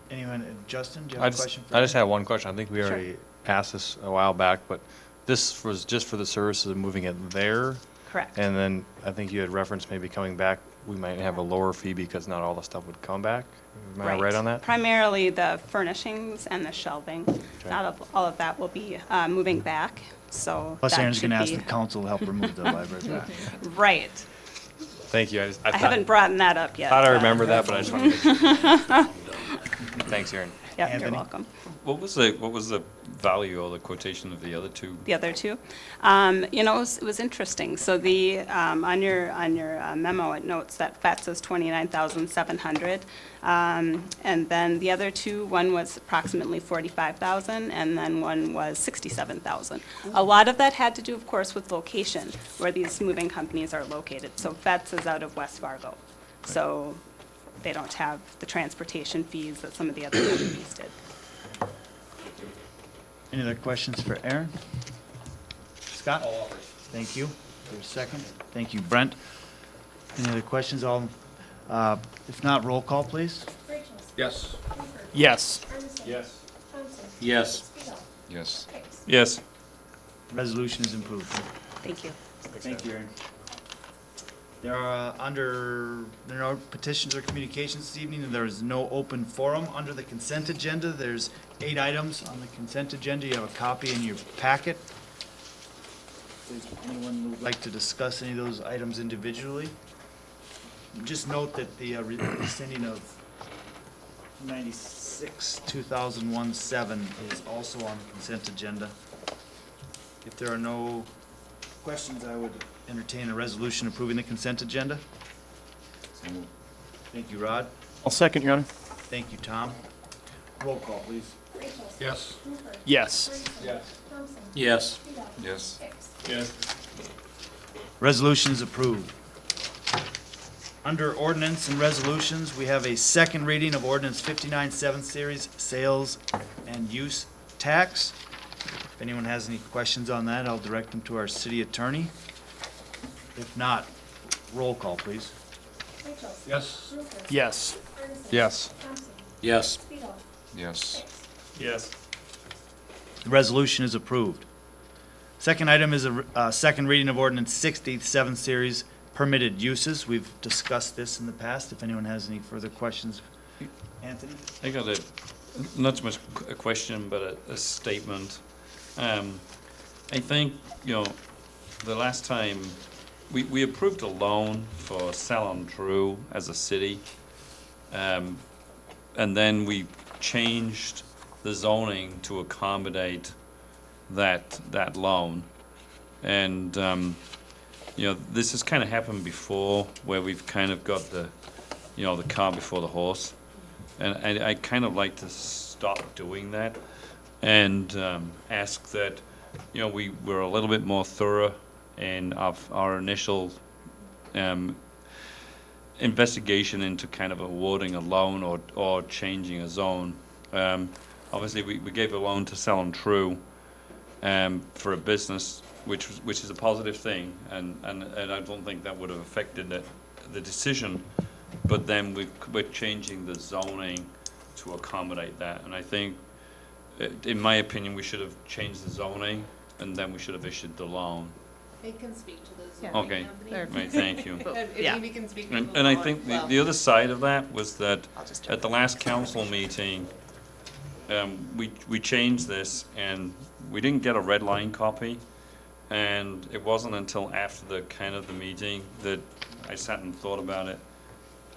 Anyone, Justin, do you have a question? I just have one question. I think we Sure. already asked this a while back, but this was just for the services of moving it there? Correct. And then I think you had referenced maybe coming back, we might have a lower fee because not all the stuff would come back. Am I right on that? Primarily the furnishings and the shelving. All of that will be moving back, so Plus that Aaron's should going to ask be- the council to help remove the library back. Right. Thank you. I haven't brought that up yet. Thought I but- remembered that, but I just wanted to make sure. Thanks, Aaron. Yep, you're Anthony? welcome. What was the value or the quotation of the other two? The other two. It was interesting. So the, on your memo, it notes that FET's is 29,700. And then the other two, one was approximately 45,000, and then one was 67,000. A lot of that had to do, of course, with location, where these moving companies are located. So FET's is out of West Fargo. So they don't have the transportation fees that some of the other companies did. Any other questions for Aaron? Scott? Thank you. For a second. Thank you, Brent. Any other questions? If not, roll call, please. Yes. Yes. Yes. Yes. Yes. Yes. Resolution is approved. Thank you. Thank you, Aaron. There are no petitions or communications this evening, and there is no open forum under the consent agenda. There's 8 items on the consent agenda. You have a copy in your packet. Does anyone who would like to discuss any of those items individually? Just note that the rescinding of 96/2001-7 is also on the consent agenda. If there are no questions, I would entertain a resolution approving the consent agenda. Thank you, Rod. I'll second, Your Honor. Thank you, Tom. Roll call, please. Yes. Yes. Yes. Yes. Yes. Resolution is approved. Under ordinance and resolutions, we have a second reading of ordinance 59 7 series, sales and use tax. If anyone has any questions on that, I'll direct them to our city attorney. If not, roll call, please. Yes. Yes. Yes. Yes. Yes. Yes. The resolution is approved. Second item is a second reading of ordinance 60 7 series, permitted uses. We've discussed this in the past. If anyone has any further questions. Anthony? I got not so much a question, but a statement. I think, the last time, we approved a loan for Salon Drew as a city. And then we changed the zoning to accommodate that loan. And, this has kind of happened before, where we've kind of got the cart before the horse. And I kind of like to stop doing that and ask that, we were a little bit more thorough in our initial investigation into kind of awarding a loan or changing a zone. Obviously, we gave a loan to Salon True for a business, which is a positive thing, and I don't think that would have affected the decision. But then we're changing the zoning to accommodate that, and I think, in my opinion, we should have changed the zoning, and then we should have issued the loan. They can speak to those. Okay, right, thank you. If Amy can speak to the And I law think as well. the other side of that was that at the last council meeting, we changed this, and we didn't get a red line copy, and it wasn't until after the meeting that I sat and thought about it.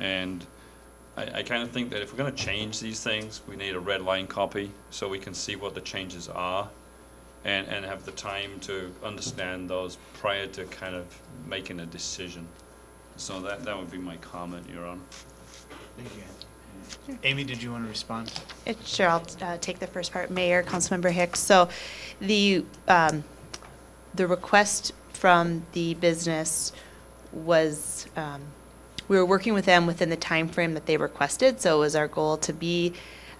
And I kind of think that if we're going to change these things, we need a red line copy so we can see what the changes are. and have the time to understand those prior to kind of making a decision. So that would be my comment, Your Honor. Thank you. Amy, did you want to respond? Sure, I'll take the first part. Mayor, Councilmember Hicks. So the request from the business was, we were working with them within the time frame that they requested. So it was our goal to be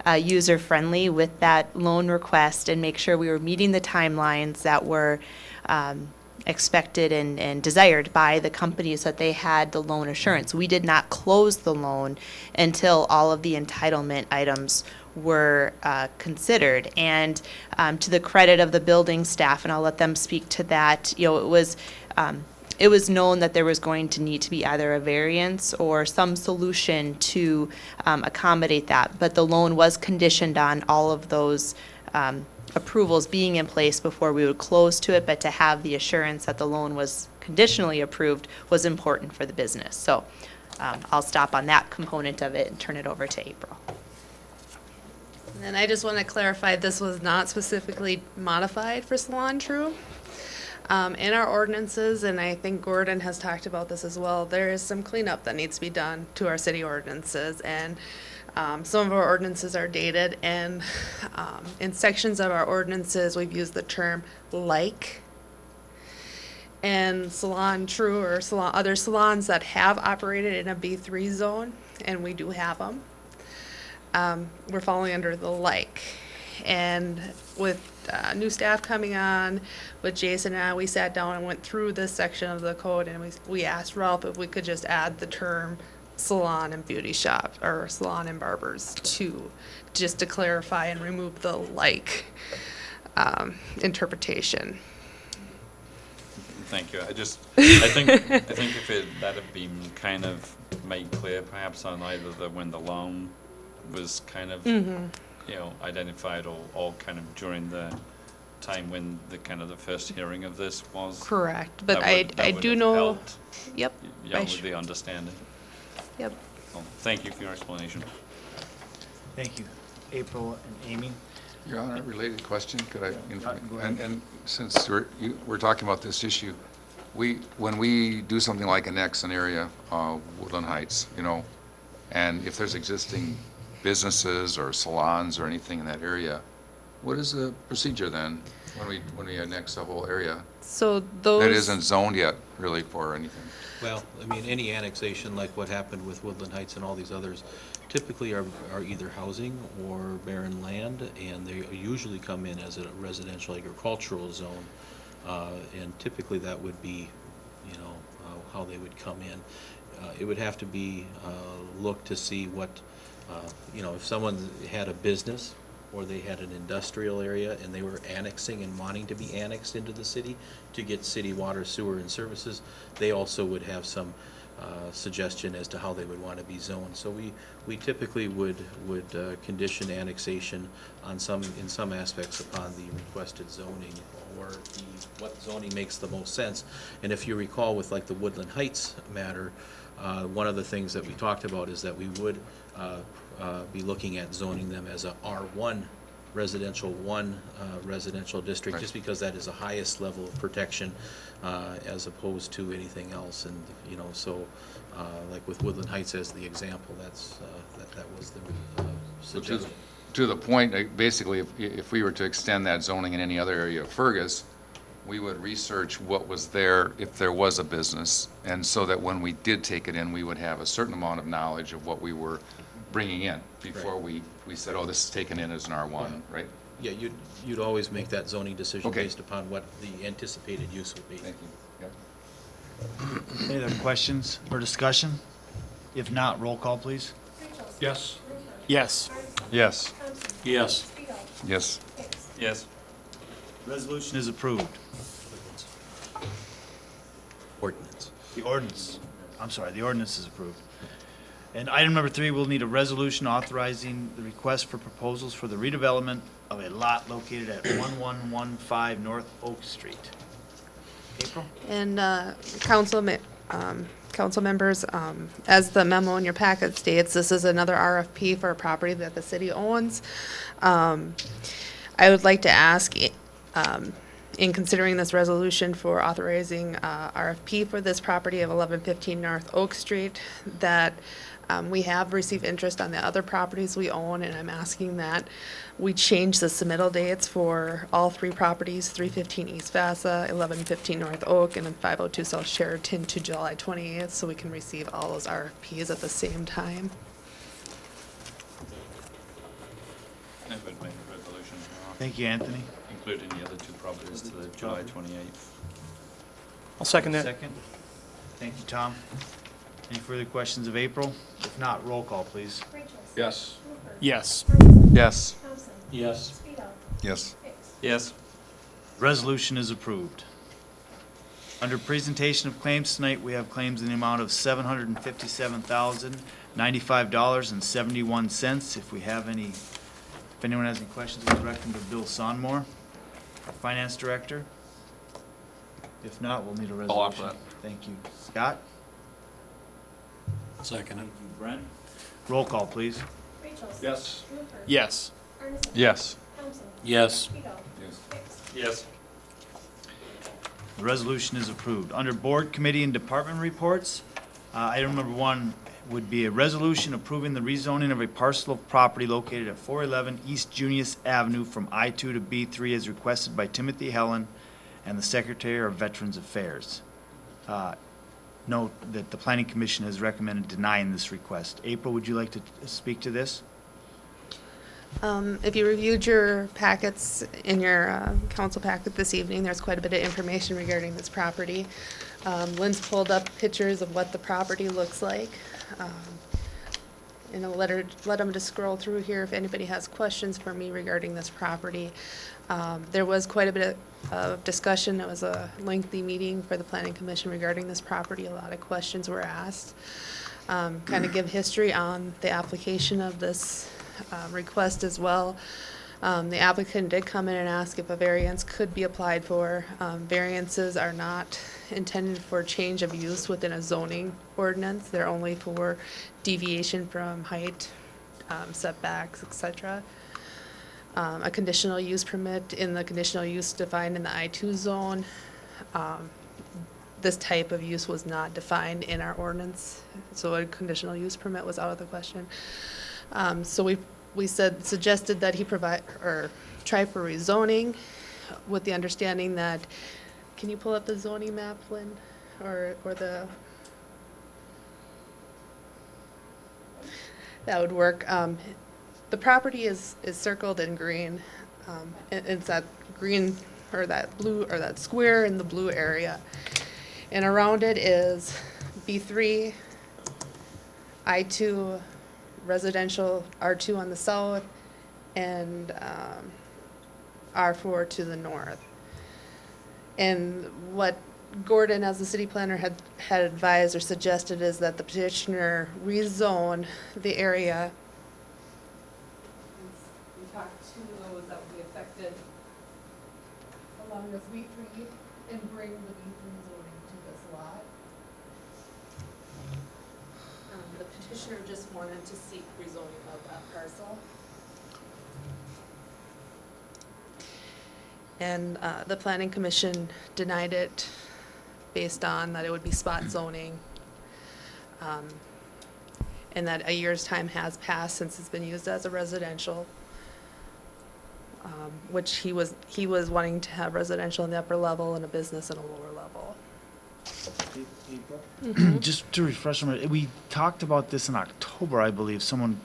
user-friendly with that loan request and make sure we were meeting the timelines that were expected and desired by the companies that they had the loan assurance. We did not close the loan until all of the entitlement items were considered. And to the credit of the building staff, and I'll let them speak to that, you know, it was known that there was going to need to be either a variance or some solution to accommodate that. But the loan was conditioned on all of those approvals being in place before we would close to it, but to have the assurance that the loan was conditionally approved was important for the business. So I'll stop on that component of it and turn it over to April. And I just want to clarify, this was not specifically modified for Salon True. In our ordinances, and I think Gordon has talked about this as well, there is some cleanup that needs to be done to our city ordinances, and some of our ordinances are dated, and in sections of our ordinances, we've used the term like. And Salon True or other salons that have operated in a B3 zone, and we do have them, we're falling under the like. And with new staff coming on, with Jason and I, we sat down and went through this section of the code, and we asked Ralph if we could just add the term salon and beauty shop, or salon and barbers too, just to clarify and remove the like interpretation. Thank you. I think if that had been kind of made clear, perhaps on either when the loan was kind of you know, identified or kind of during the time when the kind of the first hearing of this was. Correct, but I do know. Yep. Yeah, with the understanding. Yep. Well, thank you for your explanation. Thank you. April and Amy? Your Honor, related question, could I? Go ahead. And since we're talking about this issue, when we do something like annex an area, Woodland Heights, you know, and if there's existing businesses or salons or anything in that area, what is the procedure then when we annex the whole area? So those. That isn't zoned yet, really, for anything. Well, I mean, any annexation like what happened with Woodland Heights and all these others typically are either housing or barren land, and they usually come in as a residential agricultural zone. And typically that would be, you know, how they would come in. It would have to be looked to see what, you know, if someone had a business or they had an industrial area and they were annexing and wanting to be annexed into the city to get city water, sewer, and services, they also would have some suggestion as to how they would want to be zoned. So we typically would condition annexation on in some aspects upon the requested zoning or what zoning makes the most sense. And if you recall with like the Woodland Heights matter, one of the things that we talked about is that we would be looking at zoning them as a R1 residential district, Right. just because that is the highest level of protection as opposed to anything else. And you know, so like with Woodland Heights as the example, that was the suggestion. To the point, basically, if we were to extend that zoning in any other area of Fergus, we would research what was there if there was a business, and so that when we did take it in, we would have a certain amount of knowledge of what we were bringing in before we said, oh, this is taken in as an R1, right? Yeah, you'd always make that zoning decision Okay. based upon what the anticipated use would be. Thank you. Yep. Any other questions or discussion? If not, roll call, please. Yes. Yes. Yes. Yes. Yes. Yes. Resolution is approved. Ordinance. The ordinance is approved. And item number 3, we'll need a resolution authorizing the request for proposals for the redevelopment of a lot located at 1115 North Oak Street. April? And council members, as the memo in your packet states, this is another RFP for a property that the city owns. I would like to ask In considering this resolution for authorizing RFP for this property of 1115 North Oak Street, that we have received interest on the other properties we own, and I'm asking that we change the submittal dates for all three properties, 315 East Vasa, 1115 North Oak, and then 502 South Sheraton to July 28th, so we can receive all those RFPs at the same time. I would make a resolution Thank you, Anthony. including the other two properties to the July 28th. I'll second that. Second. Thank you, Tom. Any further questions of April? If not, roll call, please. Yes. Yes. Yes. Yes. Yes. Yes. Resolution is approved. Under presentation of claims tonight, we have claims in the amount of $757,095.71. If anyone has any questions, we'll direct them to Bill Sonmore, our Finance Director. If not, we'll need a resolution. I'll offer that. Thank you. Scott? Second it. Brent? Roll call, please. Yes. Yes. Yes. Yes. Yes. The resolution is approved. Under Board, Committee, and Department reports, item number 1 would be a resolution approving the rezoning of a parcel of property located at 411 East Junius Avenue from I-2 to B3 as requested by Timothy Helen and the Secretary of Veterans Affairs. Note that the Planning Commission has recommended denying this request. April, would you like to speak to this? If you reviewed your packets in your council packet this evening, there's quite a bit of information regarding this property. Lynn's pulled up pictures of what the property looks like. And I'll let them just scroll through here if anybody has questions for me regarding this property. There was quite a bit of discussion. It was a lengthy meeting for the Planning Commission regarding this property. A lot of questions were asked. Kind of give history on the application of this request as well. The applicant did come in and ask if a variance could be applied for. Variances are not intended for change of use within a zoning ordinance. They're only for deviation from height, setbacks, etc. A conditional use permit in the conditional use defined in the I-2 zone. This type of use was not defined in our ordinance, so a conditional use permit was out of the question. So we suggested that he provide or try for rezoning with the understanding that, can you pull up the zoning map, Lynn, or the, that would work. The property is circled in green. It's that green or that blue or that square in the blue area, and around it is B3, I-2, residential R2 on the south, and R4 to the north. And what Gordon, as the city planner, had advised or suggested is that the petitioner rezone the area. We talked to those that would be affected along with B3 and bring the B3 zoning to this lot. The petitioner just wanted to seek rezoning of that parcel. And the Planning Commission denied it based on that it would be spot zoning. And that a year's time has passed since it's been used as a residential, which he was wanting to have residential in the upper level and a business in a lower level. Just to refresh my, we talked about this in October, I believe. Someone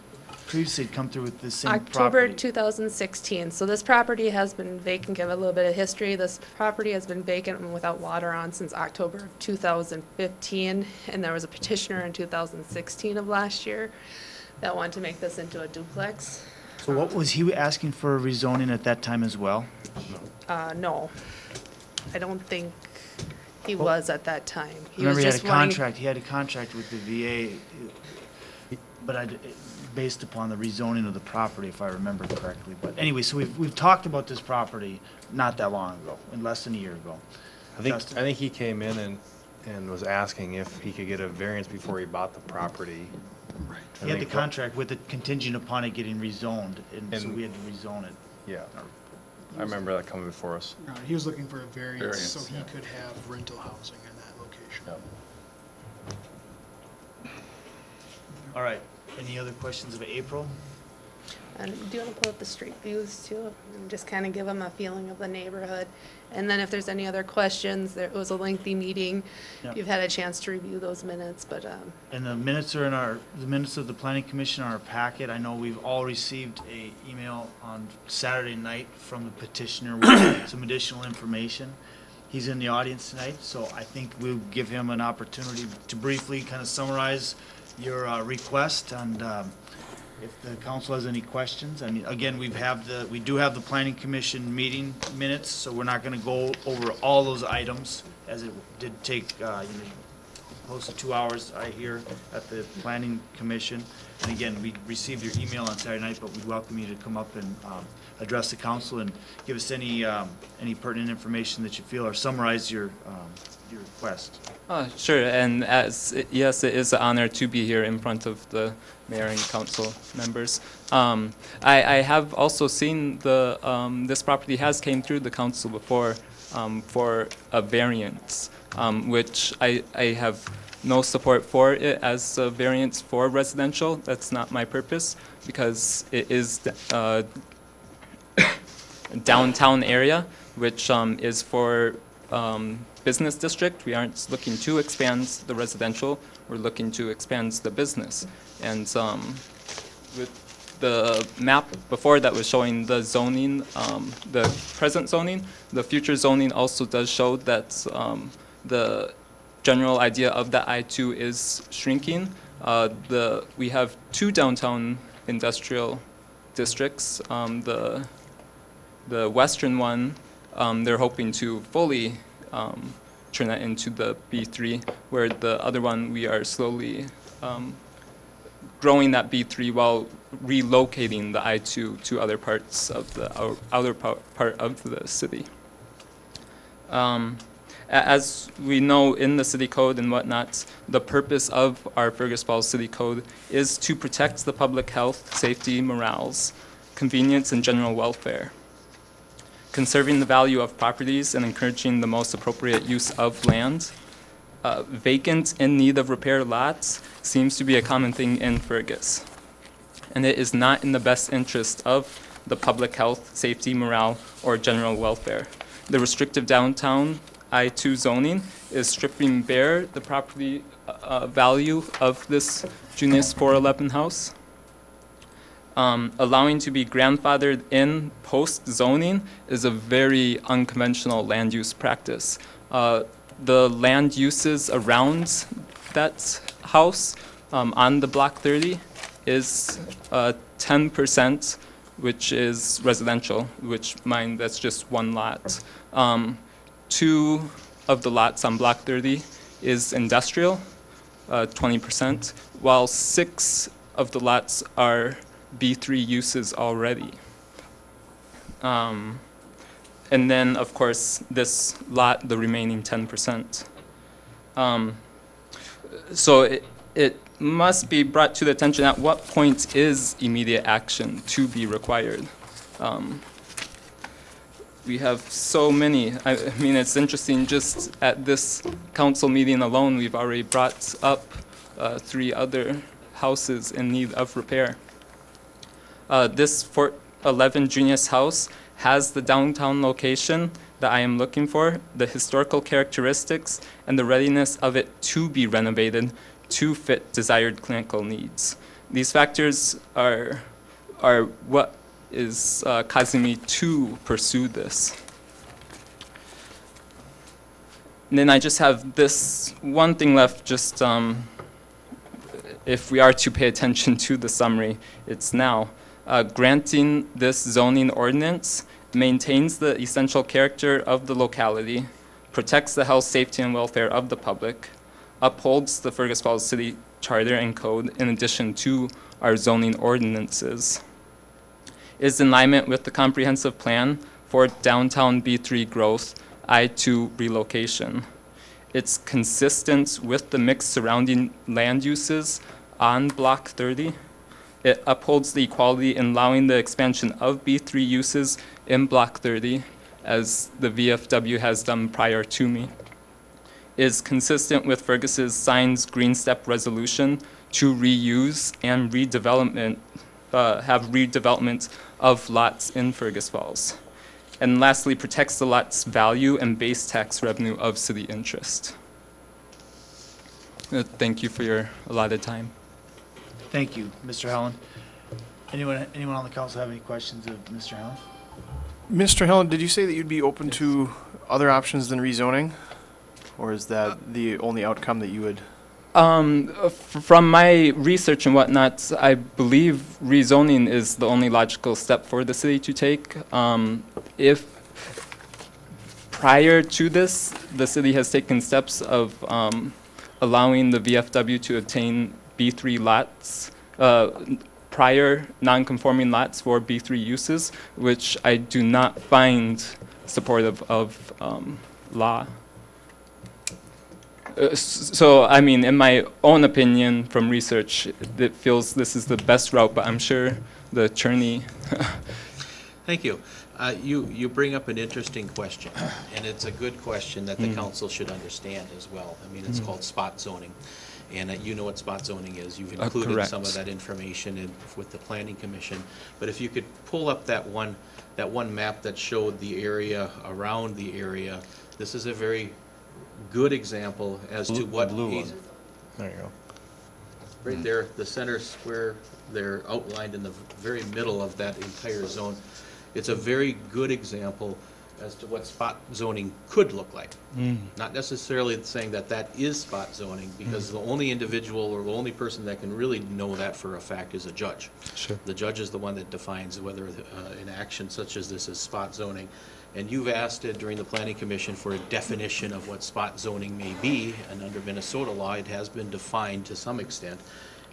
previously had come through with this same October property. 2016. So this property has been vacant. Give a little bit of history. This property has been vacant and without water on since October of 2015. And there was a petitioner in 2016 of last year that wanted to make this into a duplex. So what was he asking for rezoning at that time as well? No, I don't think he was at that time. Remember, was he just had a contract, he had a contract with the VA, but based upon the rezoning of the property, if I remember correctly. But anyway, so we've talked about this property not that long ago, less than a year ago. I think he came in and was asking if he could get a variance before he bought the property. Right. He had the contract with it contingent upon it getting rezoned, and so And- we had to rezone it. Yeah. I remember that coming before us. He was looking for a variance so Variance, he yeah. could have rental housing in that location. All right, any other questions of April? And do you want to pull up the street views too? And just kind of give them a feeling of the neighborhood. And then if there's any other questions, there was a lengthy meeting. Yep. You've had a chance to review those minutes, but, And the minutes are in the minutes of the planning commission are in our packet. I know we've all received a email on Saturday night from the petitioner with some additional information. He's in the audience tonight, so I think we'll give him an opportunity to briefly kind of summarize your request, and if the council has any questions. I mean, again, we do have the planning commission meeting minutes, so we're not gonna go over all those items, as it did take, close to 2 hours, I hear, at the planning commission. And again, we received your email on Saturday night, but we'd welcome you to come up and address the council and give us any pertinent information that you feel, or summarize your request. Sure, and yes, it is an honor to be here in front of the mayor and council members. I have also seen this property has came through the council before for a variance, which I have no support for it as a variance for residential. That's not my purpose, because it is downtown area, which is for business district. We aren't looking to expand the residential. We're looking to expand the business. And with the map before that was showing the zoning, the present zoning, the future zoning also does show that the general idea of the I-2 is shrinking. We have 2 downtown industrial districts. The western one, they're hoping to fully turn that into the B3, where the other one we are slowly growing that B3 while relocating the I-2 to other parts of the outer part of the city. As we know in the city code and whatnot, the purpose of our Fergus Falls City Code is to protect the public health, safety, morals, convenience, and general welfare, conserving the value of properties and encouraging the most appropriate use of land. Vacant in need of repair lots seems to be a common thing in Fergus, and it is not in the best interest of the public health, safety, morale, or general welfare. The restrictive downtown I-2 zoning is stripping bare the property value of this Junius 411 house. Allowing to be grandfathered in post-zoning is a very unconventional land use practice. The land uses around that house on the Block 30 is 10%, which is residential, which mine, that's just one lot. 2 of the lots on Block 30 is industrial, 20%, while 6 of the lots are B3 uses already. And then, of course, this lot, the remaining 10%. So it must be brought to the attention at what point is immediate action to be required. We have so many. I mean, it's interesting, just at this council meeting alone, we've already brought up 3 other houses in need of repair. This 411 Junius house has the downtown location that I am looking for, the historical characteristics, and the readiness of it to be renovated to fit desired clinical needs. These factors are what is causing me to pursue this. And then I just have this one thing left, just if we are to pay attention to the summary, it's now. Granting this zoning ordinance maintains the essential character of the locality, protects the health, safety, and welfare of the public, upholds the Fergus Falls City Charter and Code in addition to our zoning ordinances, is in alignment with the comprehensive plan for downtown B3 growth, I-2 relocation. It's consistent with the mixed surrounding land uses on Block 30, It upholds the equality in allowing the expansion of B3 uses in Block 30, as the VFW has done prior to me. Is consistent with Fergus's signed Green Step resolution to reuse and have redevelopment of lots in Fergus Falls. And lastly, protects the lot's value and base tax revenue of city interest. Thank you for your allotted time. Thank you, Mr. Helen. Anyone on the council have any questions of Mr. Helen? Mr. Helen, did you say that you'd be open to other options than rezoning? Or is that the only outcome that you would? From my research and whatnot, I believe rezoning is the only logical step for the city to take. If prior to this, the city has taken steps of allowing the VFW to obtain B3 lots, prior non-conforming lots for B3 uses, which I do not find supportive of law. So, I mean, in my own opinion, from research, it feels this is the best route, but I'm sure the attorney. Thank you. You bring up an interesting question, and it's a good question that the council should understand as well. I mean, it's called spot zoning, and you know what spot zoning is. You've included some of that information with the Planning Commission. But if you could pull up that one map that showed the area around the area, this is a very good example as to what he's. There you go. Right there, the center square, they're outlined in the very middle of that entire zone. It's a very good example as to what spot zoning could look like. Not necessarily saying that that is spot zoning, because the only individual or the only person that can really know that for a fact is a judge. Sure. The judge is the one that defines whether an action such as this is spot zoning. And you've asked it during the Planning Commission for a definition of what spot zoning may be, and under Minnesota law, it has been defined to some extent.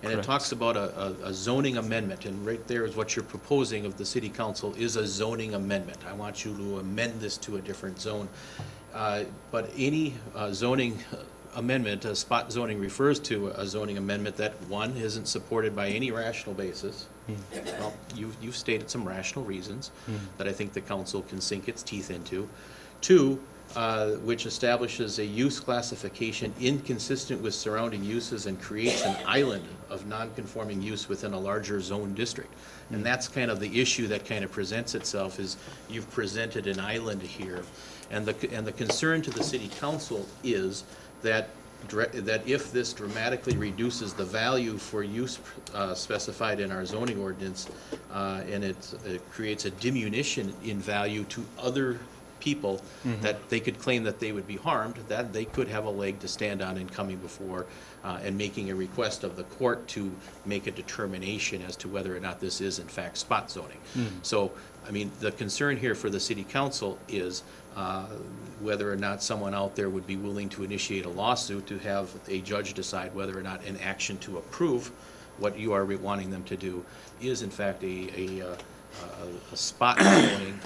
And it talks about a zoning amendment, and right there is what you're proposing of the city council is a zoning amendment. I want you to amend this to a different zone. But any zoning amendment, spot zoning refers to a zoning amendment that, one, isn't supported by any rational basis. Well, you've stated some rational reasons that I think the council can sink its teeth into. Two, which establishes a use classification inconsistent with surrounding uses and creates an island of non-conforming use within a larger zone district. And that's kind of the issue that kind of presents itself, is you've presented an island here. And the concern to the city council is that if this dramatically reduces the value for use specified in our zoning ordinance, and it creates a diminution in value to other people, that they could claim that they would be harmed, that they could have a leg to stand on in coming before and making a request of the court to make a determination as to whether or not this is in fact spot zoning. So, I mean, the concern here for the city council is whether or not someone out there would be willing to initiate a lawsuit to have a judge decide whether or not an action to approve what you are wanting them to do is in fact a spot zoning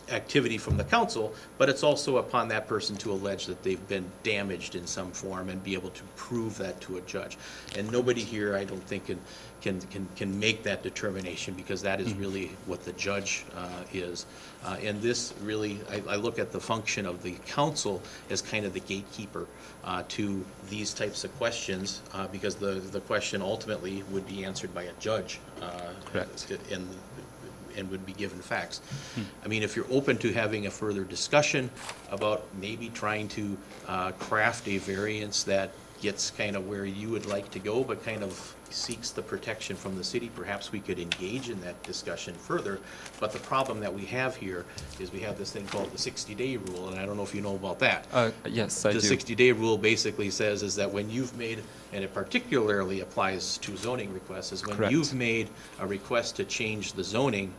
activity from the council, but it's also upon that person to allege that they've been damaged in some form and be able to prove that to a judge. And nobody here, I don't think, can make that determination, because that is really what the judge is. And this really, I look at the function of the council as kind of the gatekeeper to these types of questions, because the question ultimately would be answered by a judge. Correct. And would be given facts. I mean, if you're open to having a further discussion about maybe trying to craft a variance that gets kind of where you would like to go, but kind of seeks the protection from the city, perhaps we could engage in that discussion further. But the problem that we have here is we have this thing called the 60-day rule, and I don't know if you know about that. Yes, I do. The 60-day rule basically says is that when you've made, and it particularly applies to zoning requests, is when Correct. you've made a request to change the zoning,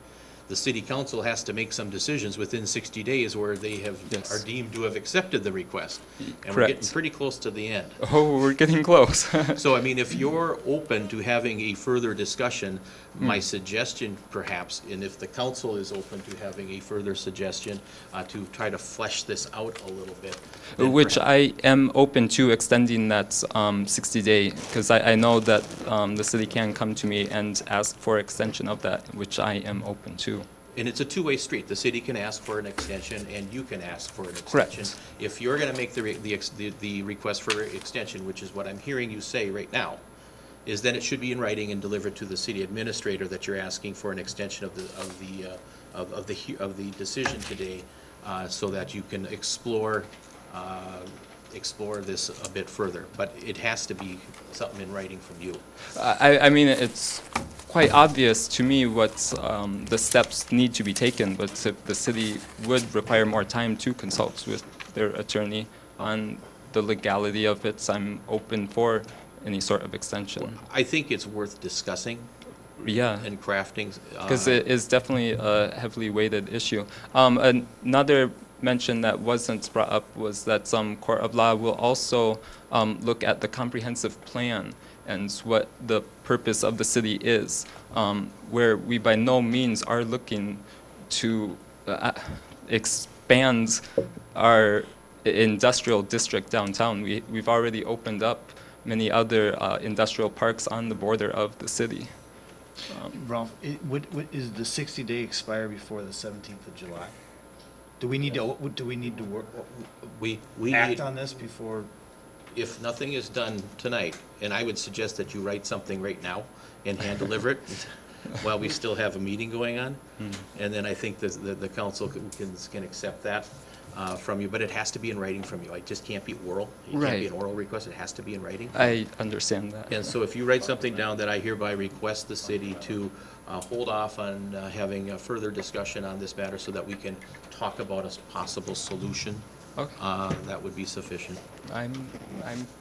the city council has to make some decisions within 60 days where they have are deemed to have accepted the request. And we're getting pretty close to the end. Oh, we're getting close. So, I mean, if you're open to having a further discussion My suggestion perhaps, and if the council is open to having a further suggestion, to try to flesh this out a little bit. then Which I am open to extending that 60-day, because I know that the city can come to me and ask for extension of that, which I am open to. And it's a two-way street. The city can ask for an extension, and you can ask for an Correct. extension. If you're gonna make the request for extension, which is what I'm hearing you say right now, is then it should be in writing and delivered to the city administrator that you're asking for an extension of the decision today, so that you can explore this a bit further. But it has to be something in writing from you. I mean, it's quite obvious to me what the steps need to be taken, but if the city would require more time to consult with their attorney on the legality of it, I'm open for any sort of extension. I think it's worth discussing. Yeah. And crafting. Because it is definitely a heavily weighted issue. Another mention that wasn't brought up was that some court of law will also look at the comprehensive plan and what the purpose of the city is, where we by no means are looking to expand our industrial district downtown. We've already opened up many other industrial parks on the border of the city. Ralph, is the 60-day expire before the 17th of July? Do we need to work, we act need- on this before? If nothing is done tonight, and I would suggest that you write something right now and hand deliver it while we still have a meeting going on. And then I think the council can accept that from you, but it has to be in writing from you. It just can't be oral. It can't be an oral request, it has to be in writing. I understand that. And so if you write something down that I hereby request the city to hold off on having a further discussion on this matter so that we can talk about a possible solution, that would be sufficient. I'm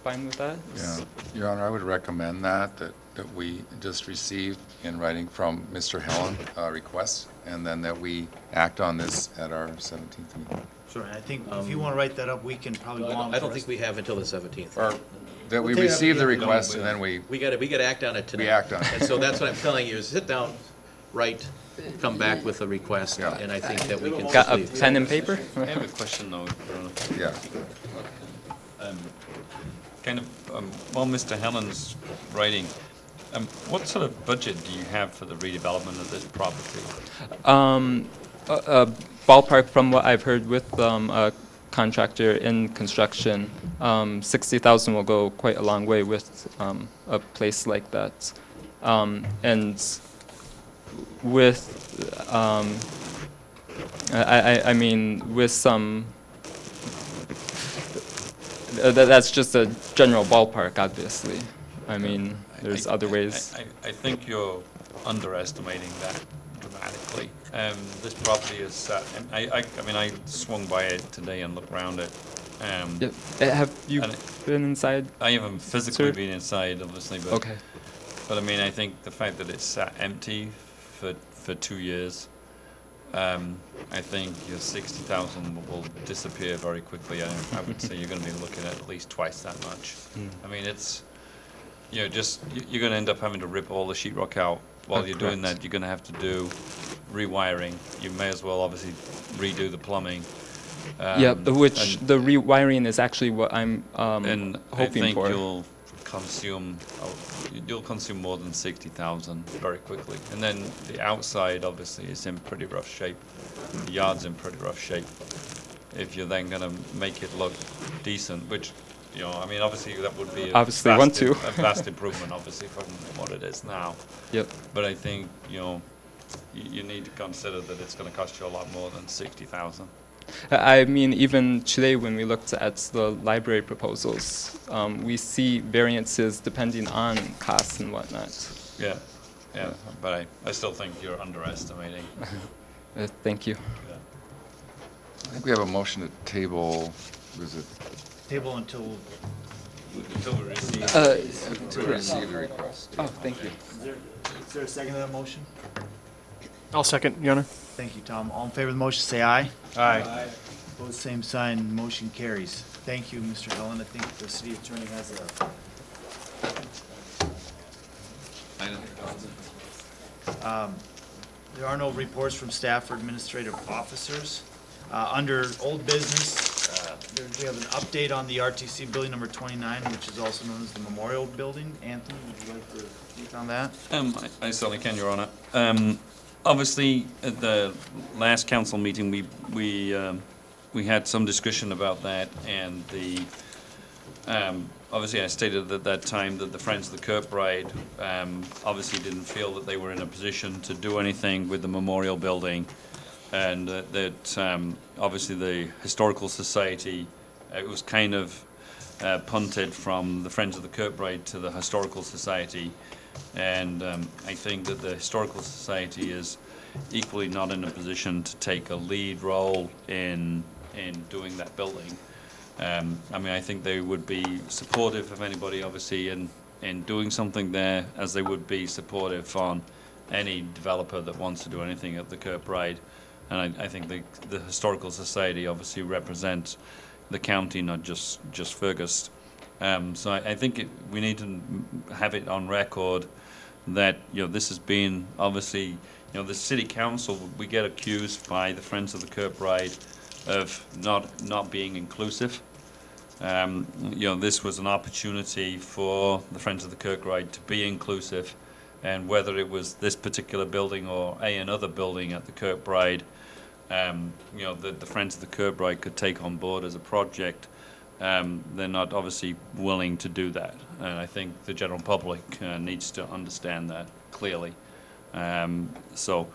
fine with that. Yeah, Your Honor, I would recommend that we just receive in writing from Mr. Helen requests, and then that we act on this at our 17th meeting. Sure, I think if you want to write that up, we can probably go on. I don't think we have until the 17th. Or that we We'll take it up receive the again. request and then we gotta act on it tonight. We act on it. And so that's what I'm telling you, is sit down, write, come back with a request, and I think that we can. Got a simply- pen and paper? I have a question though, Your Honor. Yeah. While Mr. Helen's writing, what sort of budget do you have for the redevelopment of this property? Ballpark from what I've heard with a contractor in construction, 60,000 will go quite a long way with a place like that. And with, I mean, with some, that's just a general ballpark, obviously. I mean, there's other ways. I think you're underestimating that dramatically. This property is set, I mean, I swung by it today and looked around it. Have you been inside? I haven't physically sir? been inside, obviously, but. Okay. But I mean, I think the fact that it's sat empty for 2 years, I think your 60,000 will disappear very quickly. I would say you're going to be looking at least twice that much. I mean, it's, you're going to end up having to rip all the sheetrock out. While you're doing Correct. that, you're going to have to do rewiring. You may as well obviously redo the plumbing. Which the rewiring is actually what I'm And I hoping think for. you'll consume more than 60,000 very quickly. And then the outside obviously is in pretty rough shape. The yard's in pretty rough shape. If you're then going to make it look decent, which, you know, I mean, obviously that would be a vast improvement, obviously, from what it is now. Yep. But I think, you know, you need to consider that it's going to cost you a lot more than 60,000. I mean, even today when we looked at the library proposals, we see variances depending on costs and whatnot. Yeah, but I still think you're underestimating. Thank you. Yeah. I think we have a motion to table, was it? Table until we receive. To receive the request. Oh, thank you. Is there a second to that motion? I'll second, Your Honor. Thank you, Tom. All in favor of the motion, say aye. Aye. Opposed, same sign, motion carries. Thank you, Mr. Helen. I think the city attorney has a... There are no reports from staff or administrative officers. Under old business, we have an update on the RTC building number 29, which is also known as the Memorial Building. Anthony, would you like to speak on that? I certainly can, Your Honor. Obviously, at the last council meeting, we had some discussion about that, and obviously I stated at that time that the Friends of the Kirkbride obviously didn't feel that they were in a position to do anything with the memorial building, and that obviously the Historical Society, it was kind of punted from the Friends of the Kirkbride to the Historical Society, and I think that the Historical Society is equally not in a position to take a lead role in doing that building. I mean, I think they would be supportive of anybody, obviously, in doing something there, as they would be supportive on any developer that wants to do anything at the Kirkbride. And I think the Historical Society obviously represents the county, not just Fergus. So I think we need to have it on record that, you know, this has been obviously, you know, the city council, we get accused by the Friends of the Kirkbride of not being inclusive. You know, this was an opportunity for the Friends of the Kirkbride to be inclusive, and whether it was this particular building or another building at the Kirkbride, you know, the Friends of the Kirkbride could take on board as a project. They're not obviously willing to do that, and I think the general public needs to understand that clearly. So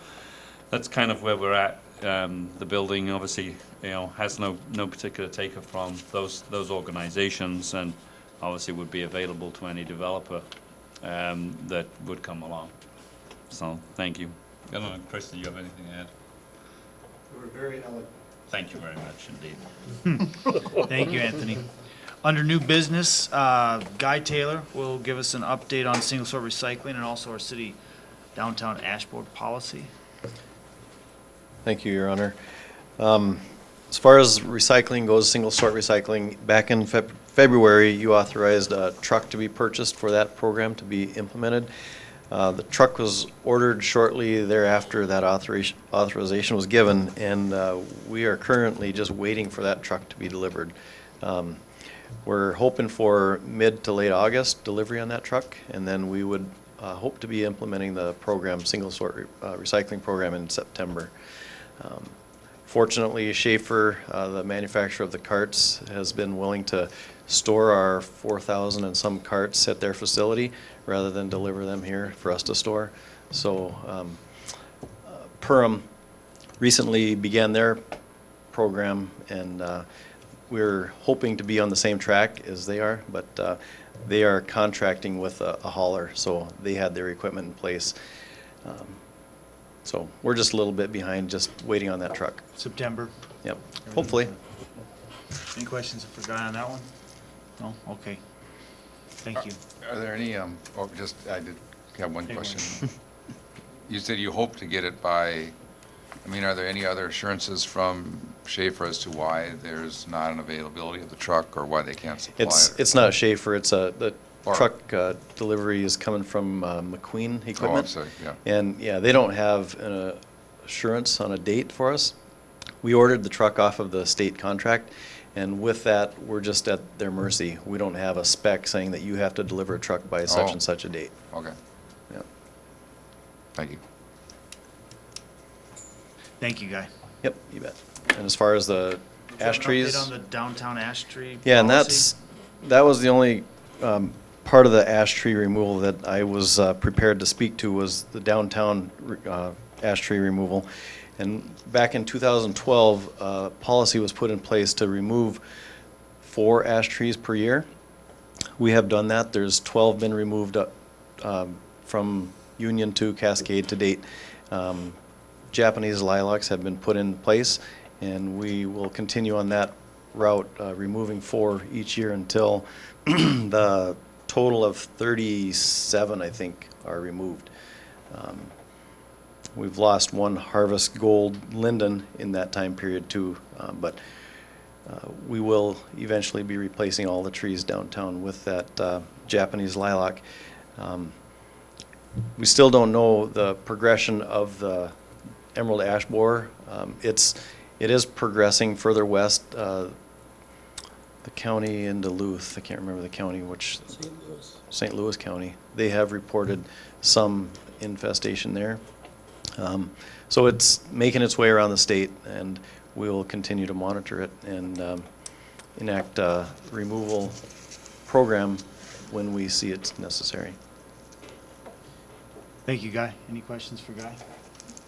that's kind of where we're at. The building obviously, you know, has no particular taker from those organizations, and obviously would be available to any developer that would come along. So thank you. I don't know, Chris, do you have anything to add? You were very eloquent. Thank you very much indeed. Thank you, Anthony. Under new business, Guy Taylor will give us an update on single-sort recycling and also our city downtown ashboard policy. Thank you, Your Honor. As far as recycling goes, single-sort recycling, back in February, you authorized a truck to be purchased for that program to be implemented. The truck was ordered shortly thereafter that authorization was given, and we are currently just waiting for that truck to be delivered. We're hoping for mid to late August delivery on that truck, and then we would hope to be implementing the program, single-sort recycling program, in September. Fortunately, Schaefer, the manufacturer of the carts, has been willing to store our 4,000 and some carts at their facility rather than deliver them here for us to store. So Perham recently began their program, and we're hoping to be on the same track as they are, but they are contracting with a hauler, so they had their equipment in place. So we're just a little bit behind, just waiting on that truck. September. Yep, hopefully. Any questions for Guy on that one? No? Okay. Thank you. Are there any, I did have one question. You said you hope to get it by, I mean, are there any other assurances from Schaefer as to why there's not an availability of the truck, or why they can't supply it? It's not Schaefer, it's the truck delivery is coming from McQueen Equipment. Oh, I'm sorry, yeah. And yeah, they don't have an assurance on a date for us. We ordered the truck off of the state contract, and with that, we're just at their mercy. We don't have a spec saying that you have to deliver a truck by such and such a date. Okay. Yeah. Thank you. Thank you, Guy. Yep, you bet. And as far as the ash trees. Update on the downtown ash tree Yeah, and policy? that was the only part of the ash tree removal that I was prepared to speak to, was the downtown ash tree removal. And back in 2012, policy was put in place to remove 4 ash trees per year. We have done that. There's 12 been removed from Union to Cascade to date. Japanese lilacs have been put in place, and we will continue on that route, removing 4 each year until the total of 37, I think, are removed. We've lost 1 harvest gold linden in that time period too, but we will eventually be replacing all the trees downtown with that Japanese lilac. We still don't know the progression of the emerald ash borer. It is progressing further west. The county in Duluth, I can't remember the county, which. St. Louis County. They have reported some infestation there. So it's making its way around the state, and we will continue to monitor it and enact a removal program when we see it's necessary. Thank you, Guy. Any questions for Guy?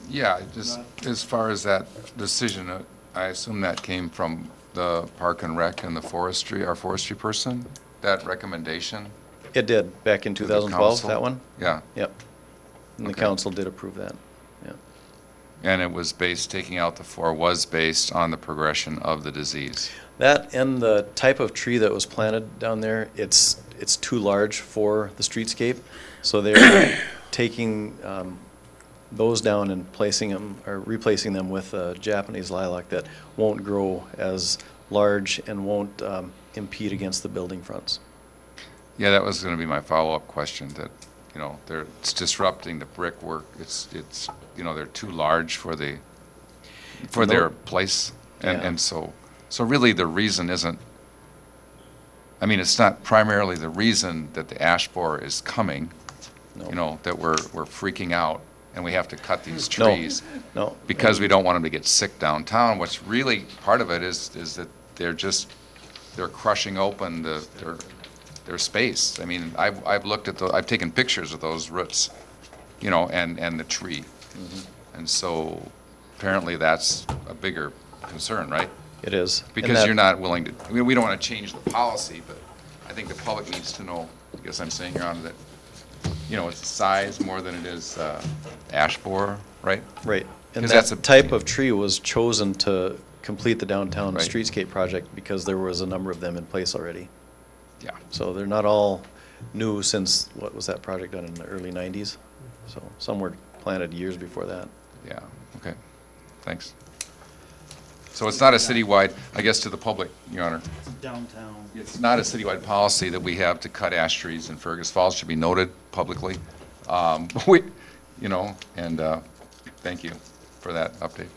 Yeah, just as far as that decision, I assume that came from the Park and Rec and the forestry, our forestry person, that recommendation? It did, back in To the 2012, council? that one? Yeah. Yep. And the Okay. council did approve that, yeah. And it was based, taking out the 4 was based on the progression of the disease. That and the type of tree that was planted down there, it's too large for the streetscape. So they're taking those down and placing them, or replacing them with Japanese lilac that won't grow as large and won't impede against the building fronts. Yeah, that was going to be my follow-up question, that, you know, it's disrupting the brickwork. It's you know, they're too large for their place. And so really the reason isn't, I mean, it's not primarily the reason that the ash borer is coming, you know, that we're freaking out and we have to cut these trees. No. Because we don't want them to get sick downtown. What's really, part of it is that they're crushing open their space. I mean, I've looked at I've taken pictures of those roots, you know, and the tree. Mm-hmm. And so apparently that's a bigger concern, right? It is. Because you're not willing to, I mean, we don't want to change the policy, but I think the public needs to know, I guess I'm saying, Your Honor, that, you know, it's size more than it is ash borer, right? Right. And 'Cause that's that a type of tree was chosen to complete the downtown Right. streetscape project because there was a number of them in place already. Yeah. So they're not all new since, what was that project done in the early 90s? So some were planted years before that. Yeah, okay, thanks. So it's not a citywide, I guess to the public, Your Honor, Downtown. it's not a citywide policy that we have to cut ash trees in Fergus Falls, should be noted publicly. We, you know, and thank you for that update.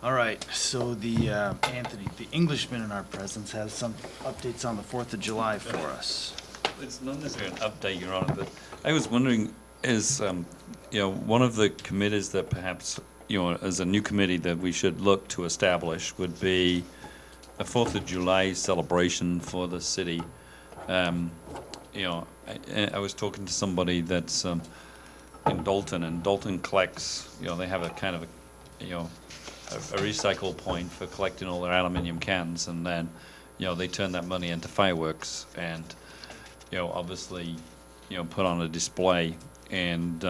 All right, so Anthony, the Englishman in our presence, has some updates on the 4th of July for us. It's not necessarily an update, Your Honor, but I was wondering, is, you know, one of the committees that perhaps, you know, as a new committee that we should look to establish would be a 4th of July celebration for the city. You know, I was talking to somebody that's in Dalton, and Dalton collects, you know, they have a kind of a, you know, a recycle point for collecting all their aluminum cans, and then, you know, they turn that money into fireworks and, you know, obviously, you know, put on a display. And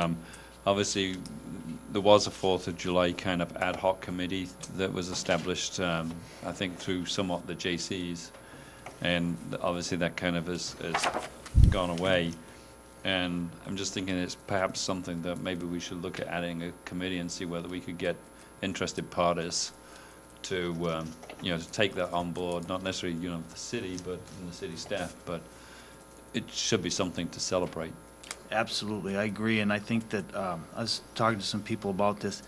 obviously there was a 4th of July kind of ad hoc committee that was established, I think through somewhat the JCs, and obviously that kind of has gone away. And I'm just thinking it's perhaps something that maybe we should look at adding a committee and see whether we could get interested parties to, you know, to take that on board, not necessarily, you know, the city, but and the city staff, but it should be something to celebrate. Absolutely, I agree, and I think that, I was talking to some people about this.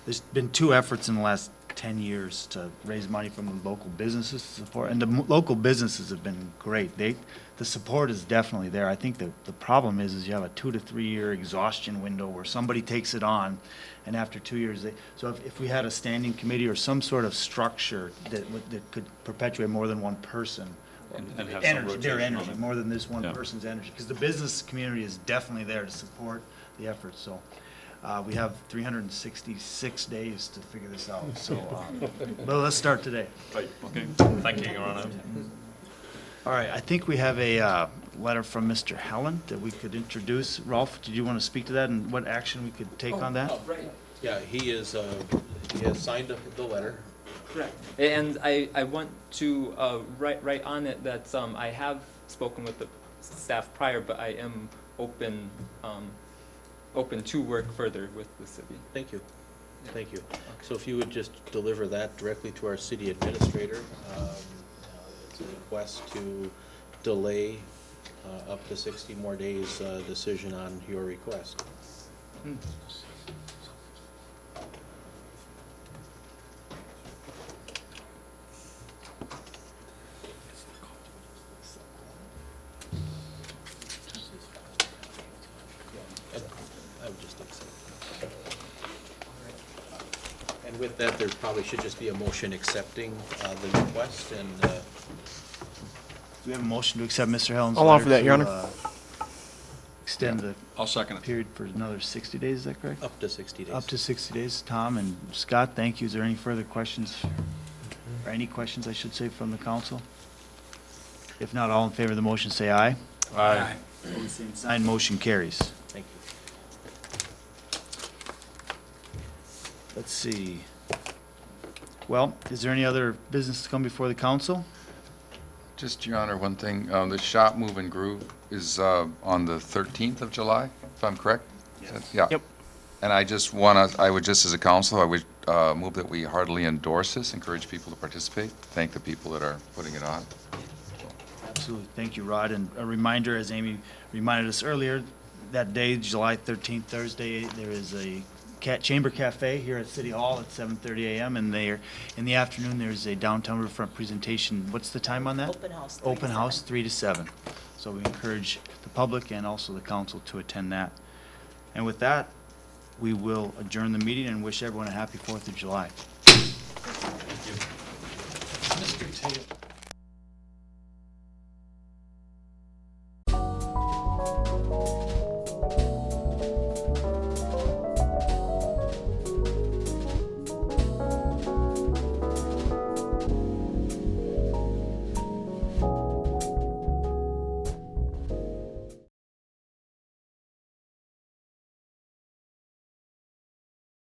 There's been 2 efforts in the last 10 years to raise money from the local businesses to support, and the local businesses have been great. The support is definitely there. I think the problem is you have a 2 to 3 year exhaustion window where somebody takes it on, and after 2 years, so if we had a standing committee or some sort of structure that could perpetuate more than one person, And have some energy, their rotation on energy, it. more than this one Yeah. person's energy, because the business community is definitely there to support the effort, so we have 366 days to figure this out, so, well, let's start today. Right, okay, thank you, Your Honor. All right, I think we have a letter from Mr. Helen that we could introduce. Ralph, did you want to speak to that and what action we could take on that? Right. Yeah, he has signed the letter. Correct. And I want to write on it that I have spoken with the staff prior, but I am open to work further with the city. Thank you. Thank you. So if you would just deliver that directly to our city administrator, it's a request to delay up to 60 more days decision on your request. I would just accept. And with that, there probably should just be a motion accepting the request, and We have a motion to accept Mr. Hellen's I'll offer letter that, Your to, Honor. extend the I'll second it. period for another 60 days, is that correct? up to 60 days. Up to 60 days. Tom and Scott, thank you. Is there any further questions, or any questions, I should say, from the council? If not, all in favor of the motion, say aye. Aye. Opposed, same sign, motion carries. Thank you. Let's see. Well, is there any other business to come before the council? Just, Your Honor, one thing, the Shop Move and Groove is on the 13th of July, if I'm correct? Yes. Yeah. Yep. And I just want to, I would just, as a council, I would move that we heartily endorse this, encourage people to participate, thank the people that are putting it on. Absolutely. Thank you, Rod. And a reminder, as Amy reminded us earlier, that day, July 13th, Thursday, there is a Chamber Cafe here at City Hall at 7:30 a.m. And there, in the afternoon, there's a downtown riverfront presentation. What's the time on that? Open house. Open house, 3 to 7. So we encourage the public and also the council to attend that. And with that, we will adjourn the meeting and wish everyone a happy 4th of July. Mr. Taylor.